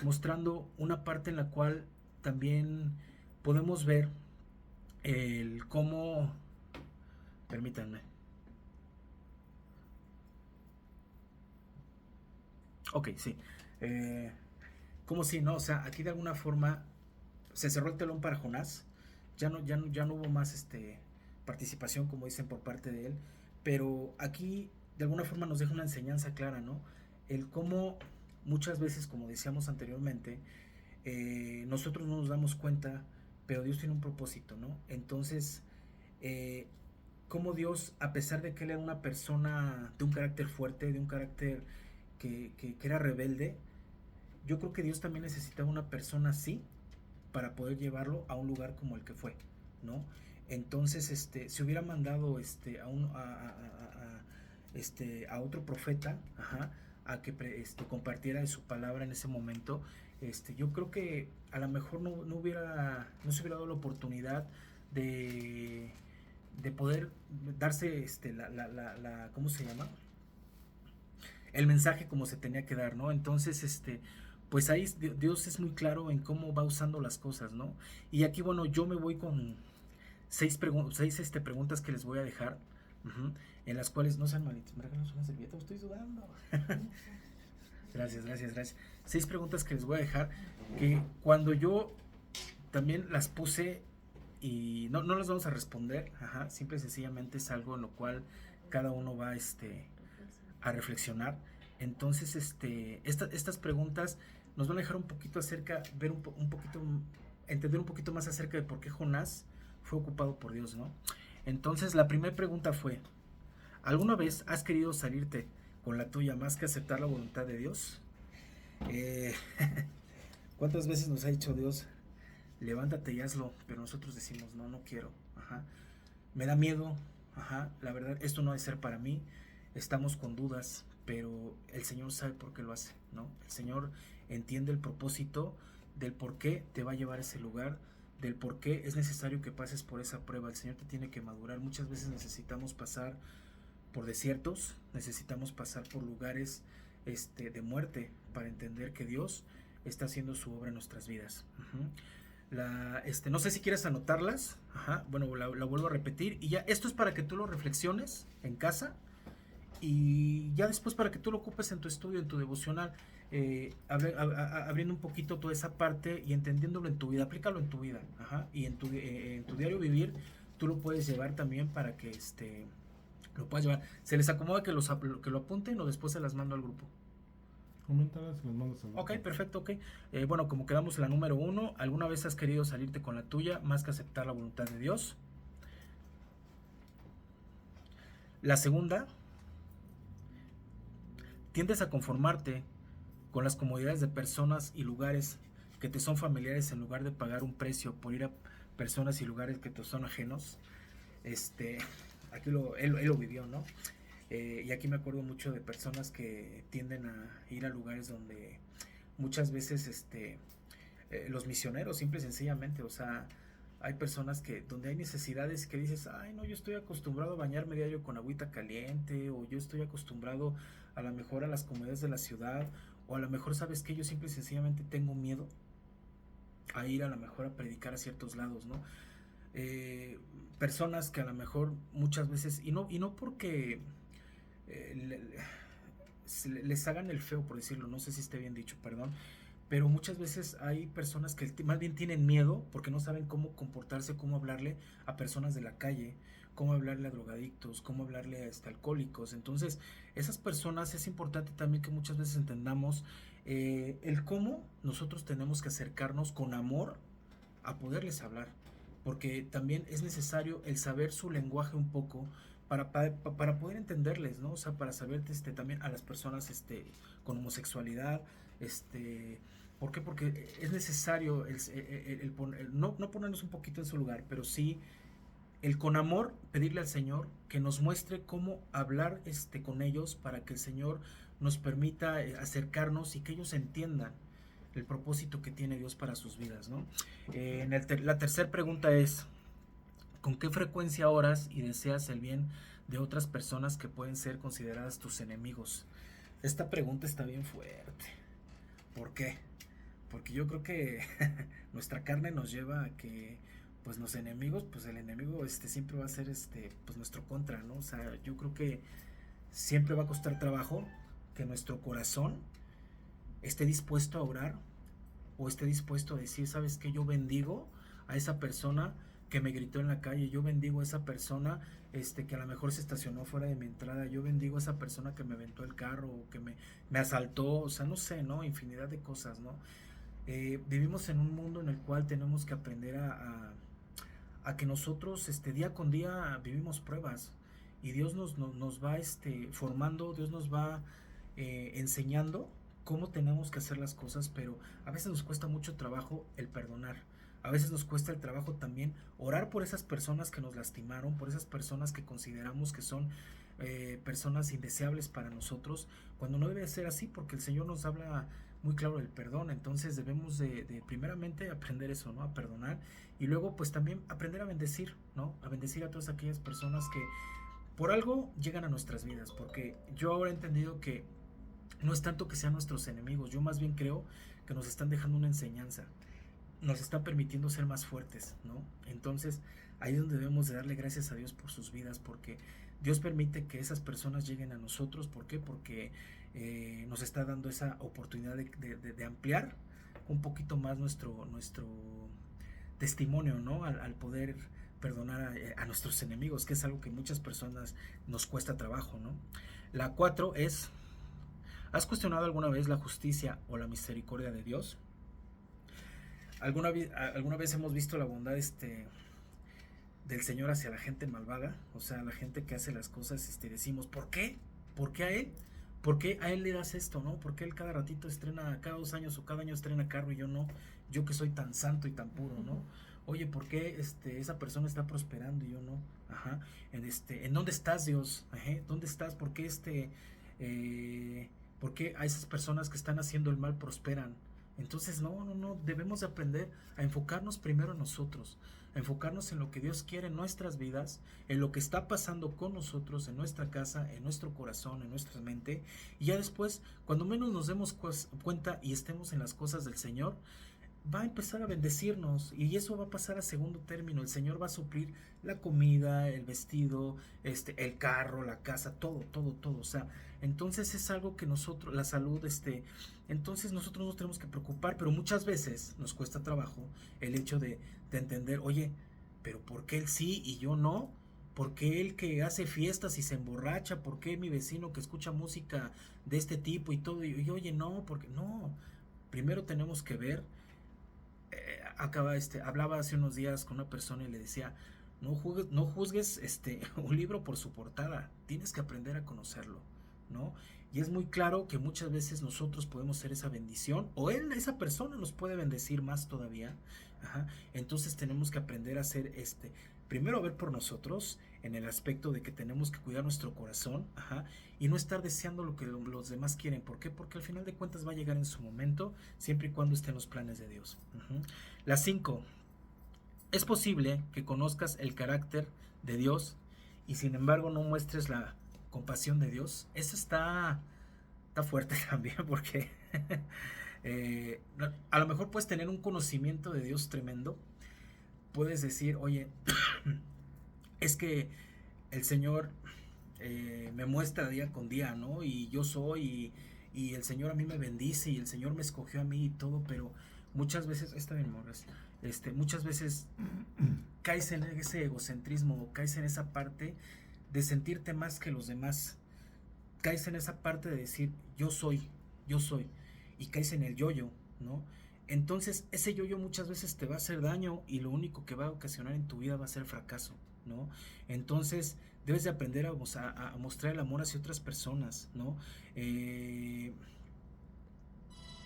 mostrando una parte en la cual también podemos ver el cómo, permítanme, ok, sí, como si, ¿no? O sea, aquí de alguna forma se cerró el telón para Jonás, ya no hubo más participación, como dicen, por parte de él, pero aquí de alguna forma nos deja una enseñanza clara, ¿no? El cómo muchas veces, como decíamos anteriormente, nosotros no nos damos cuenta, pero Dios tiene un propósito, ¿no? Entonces, cómo Dios, a pesar de que él era una persona de un carácter fuerte, de un carácter que era rebelde, yo creo que Dios también necesitaba una persona así para poder llevarlo a un lugar como el que fue, ¿no? Entonces, si hubiera mandado a otro profeta, a que compartiera de su palabra en ese momento, yo creo que a lo mejor no se hubiera dado la oportunidad de poder darse ¿cómo se llama? El mensaje como se tenía que dar, ¿no? Entonces, pues ahí Dios es muy claro en cómo va usando las cosas, ¿no? Y aquí, bueno, yo me voy con seis preguntas que les voy a dejar, en las cuales no sean malitos. ¿Me regalas una servilleta? Estoy sudando. Gracias. 6 preguntas que les voy a dejar, que cuando yo también las puse y no las vamos a responder, simple y sencillamente es algo en lo cual cada uno va a reflexionar. Entonces, estas preguntas nos van a dejar un poquito acerca, ver un poquito, entender un poquito más acerca de por qué Jonás fue ocupado por Dios, ¿no? Entonces, la primera pregunta fue: ¿alguna vez has querido salirte con la tuya más que aceptar la voluntad de Dios? ¿Cuántas veces nos ha dicho Dios, levántate y hazlo? Pero nosotros decimos, no quiero, me da miedo, la verdad, esto no debe ser para mí, estamos con dudas, pero el Señor sabe por qué lo hace, ¿no? El Señor entiende el propósito del por qué te va a llevar a ese lugar, del por qué es necesario que pases por esa prueba. El Señor te tiene que madurar. Muchas veces necesitamos pasar por desiertos, necesitamos pasar por lugares de muerte para entender que Dios está haciendo su obra en nuestras vidas. No sé si quieres anotarlas. Bueno, la vuelvo a repetir y ya esto es para que tú lo reflexiones en casa y ya después para que tú lo ocupes en tu estudio, en tu devocional, abriendo un poquito toda esa parte y entendiéndolo en tu vida. Aplícalo en tu vida, y en tu diario vivir tú lo puedes llevar también para que lo puedas llevar. ¿Se les acomoda que lo apunten o después se las mando al grupo? Coméntalas y las mandas al grupo. Ok, perfecto, ok. Bueno, como quedamos en la número 1, ¿alguna vez has querido salirte con la tuya más que aceptar la voluntad de Dios? La segunda, ¿tiendes a conformarte con las comodidades de personas y lugares que te son familiares en lugar de pagar un precio por ir a personas y lugares que te son ajenos? Aquí él lo vivió, ¿no? Y aquí me acuerdo mucho de personas que tienden a ir a lugares donde muchas veces los misioneros, simple y sencillamente, o sea, hay personas donde hay necesidades que dices, ay no, yo estoy acostumbrado a bañarme diario con agüita caliente, o yo estoy acostumbrado a lo mejor a las comodidades de la ciudad, o a lo mejor, ¿sabes qué? Yo simple y sencillamente tengo miedo a ir a lo mejor a predicar a ciertos lados, ¿no? Personas que a lo mejor muchas veces, y no porque les hagan el feo, por decirlo, no sé si esté bien dicho, perdón, pero muchas veces hay personas que más bien tienen miedo porque no saben cómo comportarse, cómo hablarle a personas de la calle, cómo hablarle a drogadictos, cómo hablarle a alcohólicos. Entonces, esas personas es importante también que muchas veces entendamos el cómo nosotros tenemos que acercarnos con amor a poderles hablar, porque también es necesario el saber su lenguaje un poco para poder entenderles, ¿no? O sea, para saber también a las personas con homosexualidad, ¿por qué? Porque es necesario no ponernos un poquito en su lugar, pero sí el con amor pedirle al Señor que nos muestre cómo hablar con ellos para que el Señor nos permita acercarnos y que ellos entiendan el propósito que tiene Dios para sus vidas, ¿no? La tercera pregunta es: ¿con qué frecuencia oras y deseas el bien de otras personas que pueden ser consideradas tus enemigos? Esta pregunta está bien fuerte. ¿Por qué? Porque yo creo que nuestra carne nos lleva a que pues los enemigos, pues el enemigo siempre va a ser pues nuestro contra, ¿no? O sea, yo creo que siempre va a costar trabajo que nuestro corazón esté dispuesto a orar o esté dispuesto a decir, ¿sabes qué? Yo bendigo a esa persona que me gritó en la calle, yo bendigo a esa persona que a lo mejor se estacionó fuera de mi entrada, yo bendigo a esa persona que me aventó el carro o que me asaltó, o sea, no sé, ¿no? Infinidad de cosas, ¿no? Vivimos en un mundo en el cual tenemos que aprender a que nosotros día con día vivimos pruebas y Dios nos va formando, Dios nos va enseñando cómo tenemos que hacer las cosas, pero a veces nos cuesta mucho trabajo el perdonar. A veces nos cuesta el trabajo también orar por esas personas que nos lastimaron, por esas personas que consideramos que son personas indeseables para nosotros, cuando no debe ser así, porque el Señor nos habla muy claro del perdón. Entonces debemos de primeramente aprender eso, ¿no? A perdonar, y luego pues también aprender a bendecir, ¿no? A bendecir a todas aquellas personas que por algo llegan a nuestras vidas, porque yo ahora he entendido que no es tanto que sean nuestros enemigos, yo más bien creo que nos están dejando una enseñanza, nos están permitiendo ser más fuertes, ¿no? Entonces ahí es donde debemos de darle gracias a Dios por sus vidas, porque Dios permite que esas personas lleguen a nosotros. ¿Por qué? Porque nos está dando esa oportunidad de ampliar un poquito más nuestro testimonio, ¿no? Al poder perdonar a nuestros enemigos, que es algo que muchas personas nos cuesta trabajo, ¿no? La 4 es: ¿has cuestionado alguna vez la justicia o la misericordia de Dios? ¿Alguna vez hemos visto la bondad del Señor hacia la gente malvada? O sea, la gente que hace las cosas, decimos, ¿por qué? ¿Por qué a Él? ¿Por qué a Él le das esto, no? ¿Por qué Él cada ratito estrena, cada 2 años o cada año estrena carro y yo no? Yo que soy tan santo y tan puro, ¿no? Oye, ¿por qué esa persona está prosperando y yo no? Ajá. ¿En dónde estás, Dios? Ajá. ¿Dónde estás? ¿Por qué ¿por qué a esas personas que están haciendo el mal prosperan? Entonces no, debemos de aprender a enfocarnos primero en nosotros, a enfocarnos en lo que Dios quiere en nuestras vidas, en lo que está pasando con nosotros, en nuestra casa, en nuestro corazón, en nuestra mente, y ya después, cuando menos nos demos cuenta y estemos en las cosas del Señor, va a empezar a bendecirnos, y eso va a pasar a segundo término. El Señor va a suplir la comida, el vestido, el carro, la casa, todo, o sea, entonces es algo que nosotros, la salud, entonces nosotros nos tenemos que preocupar, pero muchas veces nos cuesta trabajo el hecho de entender, oye, pero ¿por qué él sí y yo no? ¿Por qué él que hace fiestas y se emborracha? ¿Por qué mi vecino que escucha música de este tipo y todo? Y oye, no, porque no, primero tenemos que ver. Hablaba hace unos días con una persona y le decía, no juzgues un libro por su portada, tienes que aprender a conocerlo, ¿no? Y es muy claro que muchas veces nosotros podemos ser esa bendición, o esa persona nos puede bendecir más todavía. Ajá. Entonces tenemos que aprender a hacer primero a ver por nosotros, en el aspecto de que tenemos que cuidar nuestro corazón, ajá, y no estar deseando lo que los demás quieren. ¿Por qué? Porque al final de cuentas va a llegar en su momento, siempre y cuando estén los planes de Dios. La 5. Es posible que conozcas el carácter de Dios y sin embargo no muestres la compasión de Dios. Eso está fuerte también, porque a lo mejor puedes tener un conocimiento de Dios tremendo. Puedes decir, oye, es que el Señor me muestra día con día, ¿no? Y yo soy, y el Señor a mí me bendice, y el Señor me escogió a mí y todo, pero muchas veces, está bien, Morris, muchas veces caes en ese egocentrismo, caes en esa parte de sentirte más que los demás, caes en esa parte de decir yo soy, y caes en el yo-yo, ¿no? Entonces ese yo-yo muchas veces te va a hacer daño y lo único que va a ocasionar en tu vida va a ser fracaso, ¿no? Entonces debes de aprender a mostrar el amor hacia otras personas, ¿no?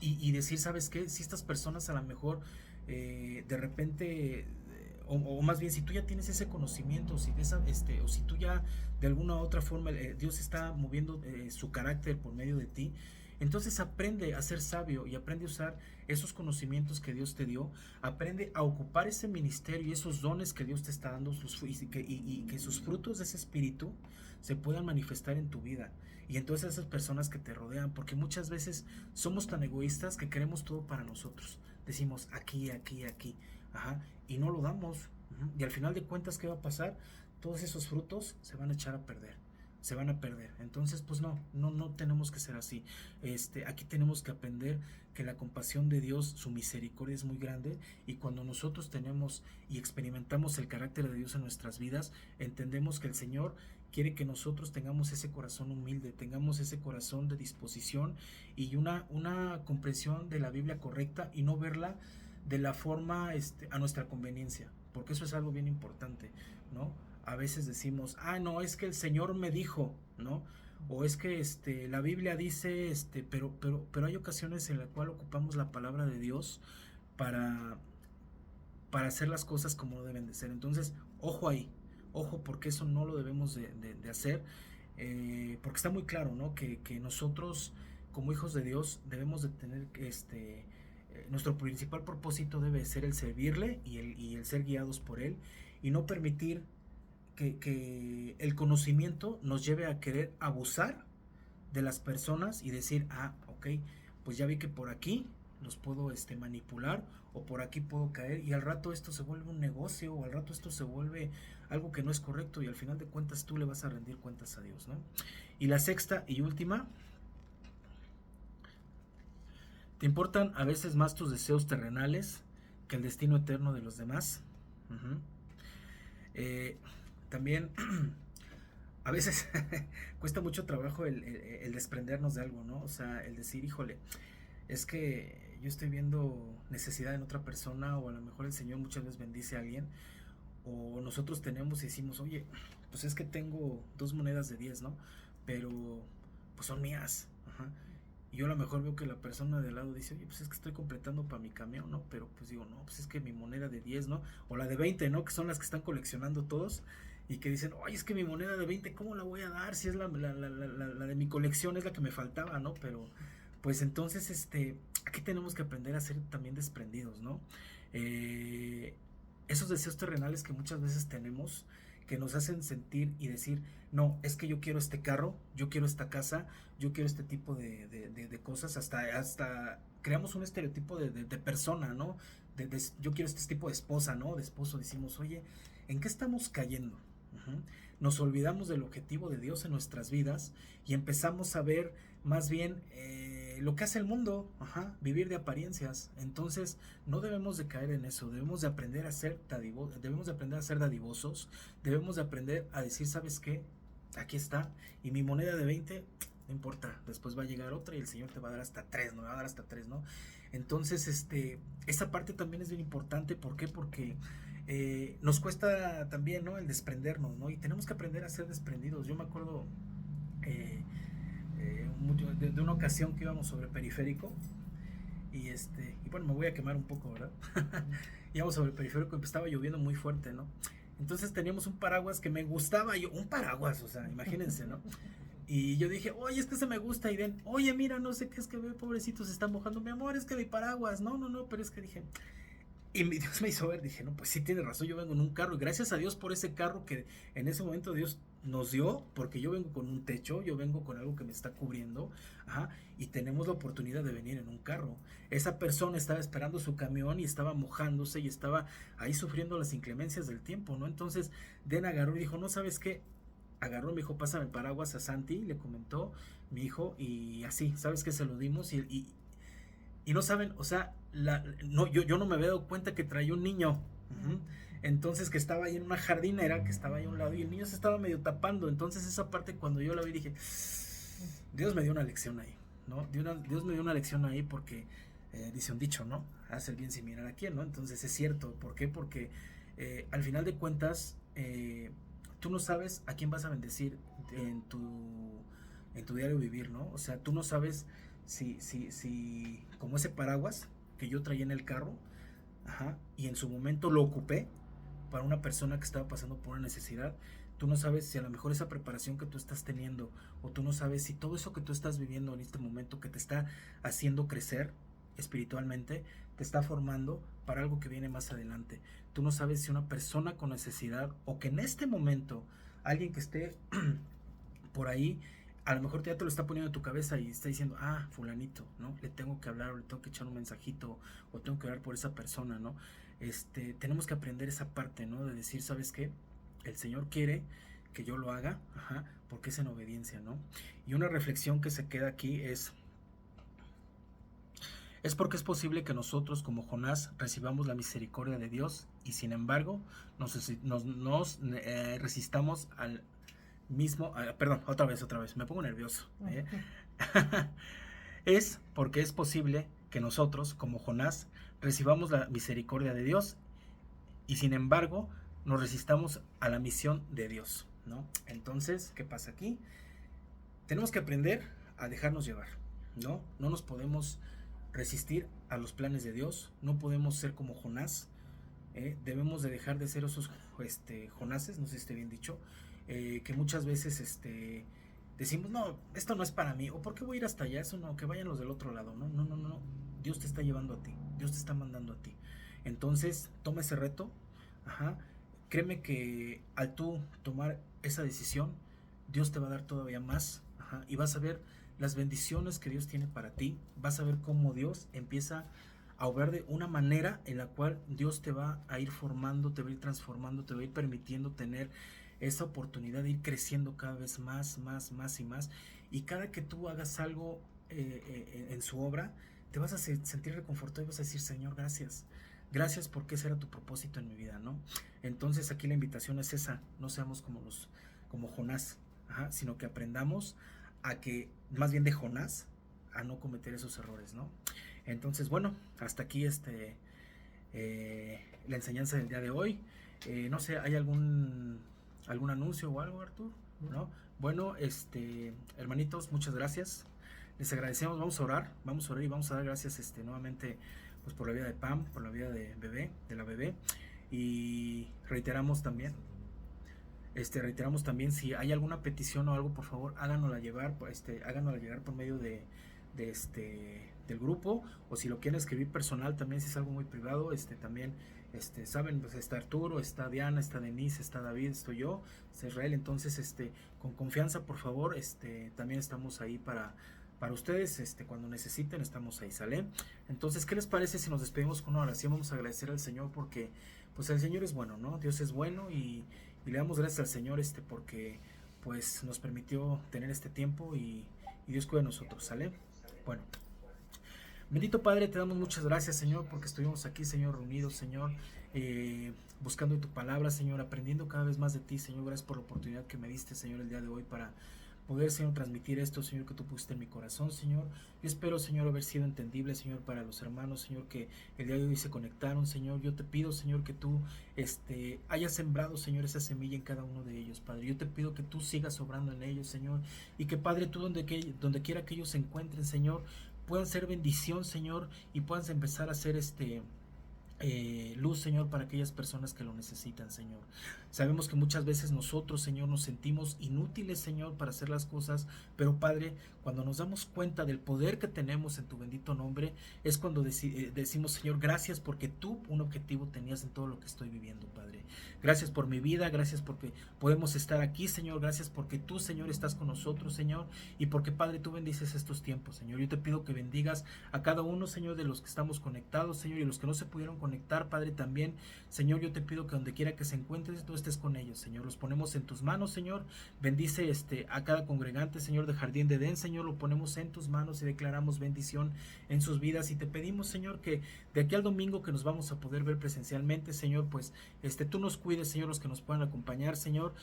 Y decir, ¿sabes qué? Si estas personas a lo mejor de repente, o más bien si tú ya tienes ese conocimiento, si o si tú ya de alguna u otra forma Dios está moviendo su carácter por medio de ti, entonces aprende a ser sabio y aprende a usar esos conocimientos que Dios te dio, aprende a ocupar ese ministerio y esos dones que Dios te está dando y que sus frutos de ese espíritu se puedan manifestar en tu vida y en todas esas personas que te rodean, porque muchas veces somos tan egoístas que queremos todo para nosotros, decimos aquí, ajá, y no lo damos, y al final de cuentas, ¿qué va a pasar? Todos esos frutos se van a echar a perder, se van a perder. Entonces pues no tenemos que ser así. Aquí tenemos que aprender que la compasión de Dios, su misericordia es muy grande, y cuando nosotros tenemos y experimentamos el carácter de Dios en nuestras vidas, entendemos que el Señor quiere que nosotros tengamos ese corazón humilde, tengamos ese corazón de disposición y una comprensión de la Biblia correcta, y no verla de la forma a nuestra conveniencia, porque eso es algo bien importante, ¿no? A veces decimos, no, es que el Señor me dijo, ¿no? O es que la Biblia dice, pero hay ocasiones en las cuales ocupamos la palabra de Dios para hacer las cosas como deben de ser. Entonces, ojo ahí, ojo, porque eso no lo debemos de hacer, porque está muy claro, ¿no? Que nosotros, como hijos de Dios, debemos de tener nuestro principal propósito debe ser el servirle y el ser guiados por Él, y no permitir que el conocimiento nos lleve a querer abusar de las personas y decir, ok, pues ya vi que por aquí los puedo manipular, o por aquí puedo caer, y al rato esto se vuelve un negocio, o al rato esto se vuelve algo que no es correcto, y al final de cuentas tú le vas a rendir cuentas a Dios, ¿no? Y la sexta y última: ¿te importan a veces más tus deseos terrenales que el destino eterno de los demás? También a veces cuesta mucho trabajo el desprendernos de algo, ¿no? O sea, el decir, híjole, es que yo estoy viendo necesidad en otra persona, o a lo mejor el Señor muchas veces bendice a alguien, o nosotros tenemos y decimos, oye, pues es que tengo 2 monedas de 10, ¿no? Pero pues son mías, ajá. Y yo a lo mejor veo que la persona de al lado dice, oye, pues es que estoy completando para mi camión, ¿no? Pero pues digo, no, pues es que mi moneda de 10, ¿no? O la de 20, ¿no? Que son las que están coleccionando todos, y que dicen, oye, es que mi moneda de 20, ¿cómo la voy a dar? Si es la de mi colección, es la que me faltaba, ¿no? Pero pues entonces, aquí tenemos que aprender a ser también desprendidos, ¿no? Esos deseos terrenales que muchas veces tenemos, que nos hacen sentir y decir, no, es que yo quiero este carro, yo quiero esta casa, yo quiero este tipo de cosas, hasta creamos un estereotipo de persona, ¿no? Yo quiero este tipo de esposa, ¿no? De esposo. Decimos, oye, ¿en qué estamos cayendo? Nos olvidamos del objetivo de Dios en nuestras vidas y empezamos a ver más bien lo que hace el mundo, vivir de apariencias. Entonces no debemos de caer en eso, debemos de aprender a ser dadivosos, debemos de aprender a decir, ¿sabes qué? Aquí está, y mi moneda de 20, no importa, después va a llegar otra y el Señor te va a dar hasta 3, ¿no? Me va a dar hasta 3, ¿no? Entonces, esa parte también es bien importante. ¿Por qué? Porque nos cuesta también, ¿no? El desprendernos, ¿no? Y tenemos que aprender a ser desprendidos. Yo me acuerdo de una ocasión que íbamos sobre periférico, y bueno, me voy a quemar un poco, ¿verdad? Íbamos sobre el periférico y estaba lloviendo muy fuerte, ¿no? Entonces teníamos un paraguas que me gustaba, un paraguas, o sea, imagínense, ¿no? Y yo dije, oye, es que se me gusta, y ven, oye, mira, no sé qué, es que ve, pobrecito, se está mojando, mi amor, es que mi paraguas, no, pero es que dije, y Dios me hizo ver, dije, no, pues sí tiene razón, yo vengo en un carro, y gracias a Dios por ese carro que en ese momento Dios nos dio, porque yo vengo con un techo, yo vengo con algo que me está cubriendo, y tenemos la oportunidad de venir en un carro. Esa persona estaba esperando su camión y estaba mojándose y estaba ahí sufriendo las inclemencias del tiempo, ¿no? Entonces Den agarró y dijo, no, ¿sabes qué? Agarró, me dijo, pásame el paraguas a Santi, le comentó mi hijo, y así, ¿sabes qué? Se lo dimos, y Y no saben, o sea, no, yo no me había dado cuenta que traía un niño. Ujú. Entonces, que estaba ahí en una jardinera, que estaba ahí a un lado, y el niño se estaba medio tapando. Entonces, esa parte, cuando yo la vi, dije, Dios me dio una lección ahí, ¿no? Dios me dio una lección ahí porque dice un dicho, ¿no? Haz el bien sin mirar a quién, ¿no? Entonces, es cierto. ¿Por qué? Porque al final de cuentas, tú no sabes a quién vas a bendecir en tu diario vivir, ¿no? O sea, tú no sabes si como ese paraguas que yo traía en el carro, ajá, y en su momento lo ocupé para una persona que estaba pasando por una necesidad. Tú no sabes si a lo mejor esa preparación que tú estás teniendo, o tú no sabes si todo eso que tú estás viviendo en este momento, que te está haciendo crecer espiritualmente, te está formando para algo que viene más adelante. Tú no sabes si una persona con necesidad, o que en este momento alguien que esté por ahí, a lo mejor ya te lo está poniendo en tu cabeza y está diciendo, ah, fulanito, ¿no? Le tengo que hablar, o le tengo que echar un mensajito, o tengo que hablar por esa persona, ¿no? Tenemos que aprender esa parte, ¿no? De decir, ¿sabes qué? El Señor quiere que yo lo haga, ajá, porque es en obediencia, ¿no? Y una reflexión que se queda aquí es porque es posible que nosotros, como Jonás, recibamos la misericordia de Dios y sin embargo nos resistamos al mismo, perdón, otra vez, me pongo nervioso. Es porque es posible que nosotros, como Jonás, recibamos la misericordia de Dios y sin embargo nos resistamos a la misión de Dios, ¿no? Entonces, ¿qué pasa aquí? Tenemos que aprender a dejarnos llevar, ¿no? No nos podemos resistir a los planes de Dios, no podemos ser como Jonás, debemos de dejar de ser esos Jonases, no sé si esté bien dicho, que muchas veces decimos, no, esto no es para mí, o ¿por qué voy a ir hasta allá? Eso no, que vayan los del otro lado, no, Dios te está llevando a ti, Dios te está mandando a ti. Entonces, toma ese reto, ajá, créeme que al tú tomar esa decisión, Dios te va a dar todavía más, ajá, y vas a ver las bendiciones que Dios tiene para ti, vas a ver cómo Dios empieza a obrar de una manera en la cual Dios te va a ir formando, te va a ir transformando, te va a ir permitiendo tener esa oportunidad de ir creciendo cada vez más y más, y cada que tú hagas algo en su obra, te vas a sentir reconfortado y vas a decir, Señor, gracias porque ese era tu propósito en mi vida, ¿no? Entonces aquí la invitación es esa, no seamos como Jonás, ajá, sino que aprendamos a que, más bien de Jonás, a no cometer esos errores, ¿no? Entonces, bueno, hasta aquí la enseñanza del día de hoy. No sé, ¿hay algún anuncio o algo, Artur? ¿No? Bueno, hermanitos, muchas gracias. Les agradecemos, vamos a orar y vamos a dar gracias nuevamente pues por la vida de Pam, por la vida de la bebé, y reiteramos también si hay alguna petición o algo, por favor, háganosla llegar por medio del grupo, o si lo quieren escribir personal también, si es algo muy privado, también saben, pues está Arturo, está Diana, está Denise, está David, estoy yo, está Israel. Entonces con confianza, por favor, también estamos ahí para ustedes, cuando necesiten estamos ahí, ¿sale? Entonces, ¿qué les parece si nos despedimos con una oración? Vamos a agradecer al Señor porque pues el Señor es bueno, ¿no? Dios es bueno, y le damos gracias al Señor porque pues nos permitió tener este tiempo, y Dios cuida de nosotros, ¿sale? Bueno, bendito Padre, te damos muchas gracias, Señor, porque estuvimos aquí, Señor, reunidos, Señor, buscando tu palabra, Señor, aprendiendo cada vez más de ti, Señor. Gracias por la oportunidad que me diste, Señor, el día de hoy para poder, Señor, transmitir esto, Señor, que tú pusiste en mi corazón, Señor. Yo espero, Señor, haber sido entendible, Señor, para los hermanos, Señor, que el día de hoy se conectaron, Señor. Yo te pido, Señor, que tú hayas sembrado, Señor, esa semilla en cada uno de ellos, Padre. Yo te pido que tú sigas obrando en ellos, Señor, y que, Padre, tú donde quiera que ellos se encuentren, Señor, puedan ser bendición, Señor, y puedan empezar a ser luz, Señor, para aquellas personas que lo necesitan, Señor. Sabemos que muchas veces nosotros, Señor, nos sentimos inútiles, Señor, para hacer las cosas, pero Padre, cuando nos damos cuenta del poder que tenemos en tu bendito nombre, es cuando decimos, Señor, gracias porque tú un objetivo tenías en todo lo que estoy viviendo, Padre. Gracias por mi vida, gracias porque podemos estar aquí, Señor, gracias porque tú, Señor, estás con nosotros, Señor, y porque, Padre, tú bendices estos tiempos, Señor. Yo te pido que bendigas a cada uno, Señor, de los que estamos conectados, Señor, y los que no se pudieron conectar, conectar, Padre, también. Señor, yo te pido que donde quiera que se encuentres, tú estés con ellos, Señor. Los ponemos en tus manos, Señor. Bendice a cada congregante, Señor, de Jardín de Edén, Señor. Lo ponemos en tus manos y declaramos bendición en sus vidas. Y te pedimos, Señor, que de aquí al domingo que nos vamos a poder ver presencialmente, Señor, pues tú nos cuides, Señor, los que nos puedan acompañar, Señor,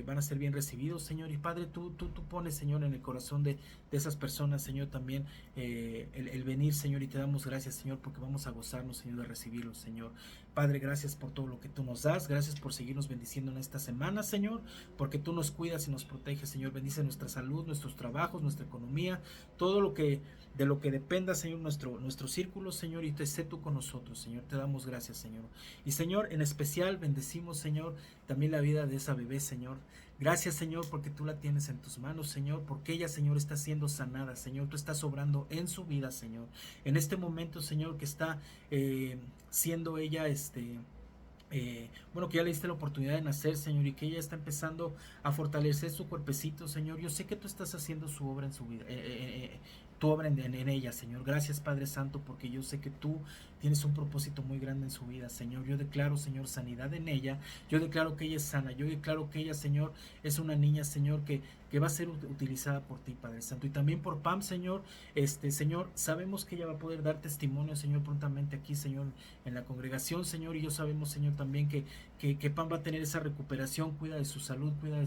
van a ser bien recibidos, Señor. Y Padre, tú pones, Señor, en el corazón de esas personas, Señor, también el venir, Señor, y te damos gracias, Señor, porque vamos a gozarnos, Señor, de recibirlos, Señor. Padre, gracias por todo lo que tú nos das, gracias por seguirnos bendiciendo en esta semana, Señor, porque tú nos cuidas y nos proteges, Señor. Bendice nuestra salud, nuestros trabajos, nuestra economía, todo lo que de lo que dependa, Señor, nuestro círculo, Señor, y sé tú con nosotros, Señor. Te damos gracias, Señor. Y Señor, en especial bendecimos, Señor, también la vida de esa bebé, Señor. Gracias, Señor, porque tú la tienes en tus manos, Señor, porque ella, Señor, está siendo sanada, Señor. Tú estás obrando en su vida, Señor. En este momento, Señor, que está siendo ella, bueno, que ya le diste la oportunidad de nacer, Señor, y que ella está empezando a fortalecer su cuerpecito, Señor. Yo sé que tú estás haciendo su obra en su vida, tu obra en ella, Señor. Gracias, Padre Santo, porque yo sé que tú tienes un propósito muy grande en su vida, Señor. Yo declaro, Señor, sanidad en ella. Yo declaro que ella es sana. Yo declaro que ella, Señor, es una niña, Señor, que va a ser utilizada por ti, Padre Santo. Y también por Pam, Señor. Señor, sabemos que ella va a poder dar testimonio, Señor, prontamente aquí, Señor, en la congregación, Señor. Y yo sabemos, Señor, también que Pam va a tener esa recuperación. Cuida de su salud, cuida de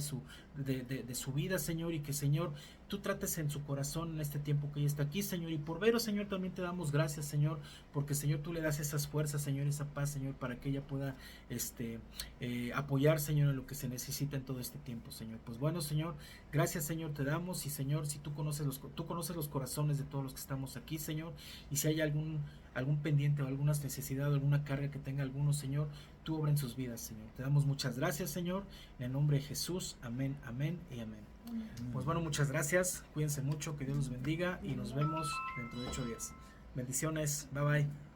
su vida, Señor. Y que, Señor, tú trates en su corazón en este tiempo que ella está aquí, Señor. Y por Vero, Señor, también te damos gracias, Señor, porque, Señor, tú le das esas fuerzas, Señor, esa paz, Señor, para que ella pueda apoyar, Señor, en lo que se necesita en todo este tiempo, Señor. Pues bueno, Señor, gracias, Señor, te damos. Y, Señor, si tú conoces los corazones de todos los que estamos aquí, Señor, y si hay algún pendiente o alguna necesidad o alguna carga que tenga alguno, Señor, tú obra en sus vidas, Señor. Te damos muchas gracias, Señor, en el nombre de Jesús. Amén, amén y amén. Pues bueno, muchas gracias, cuídense mucho, que Dios los bendiga y nos vemos dentro de 8 días. Bendiciones, bye bye.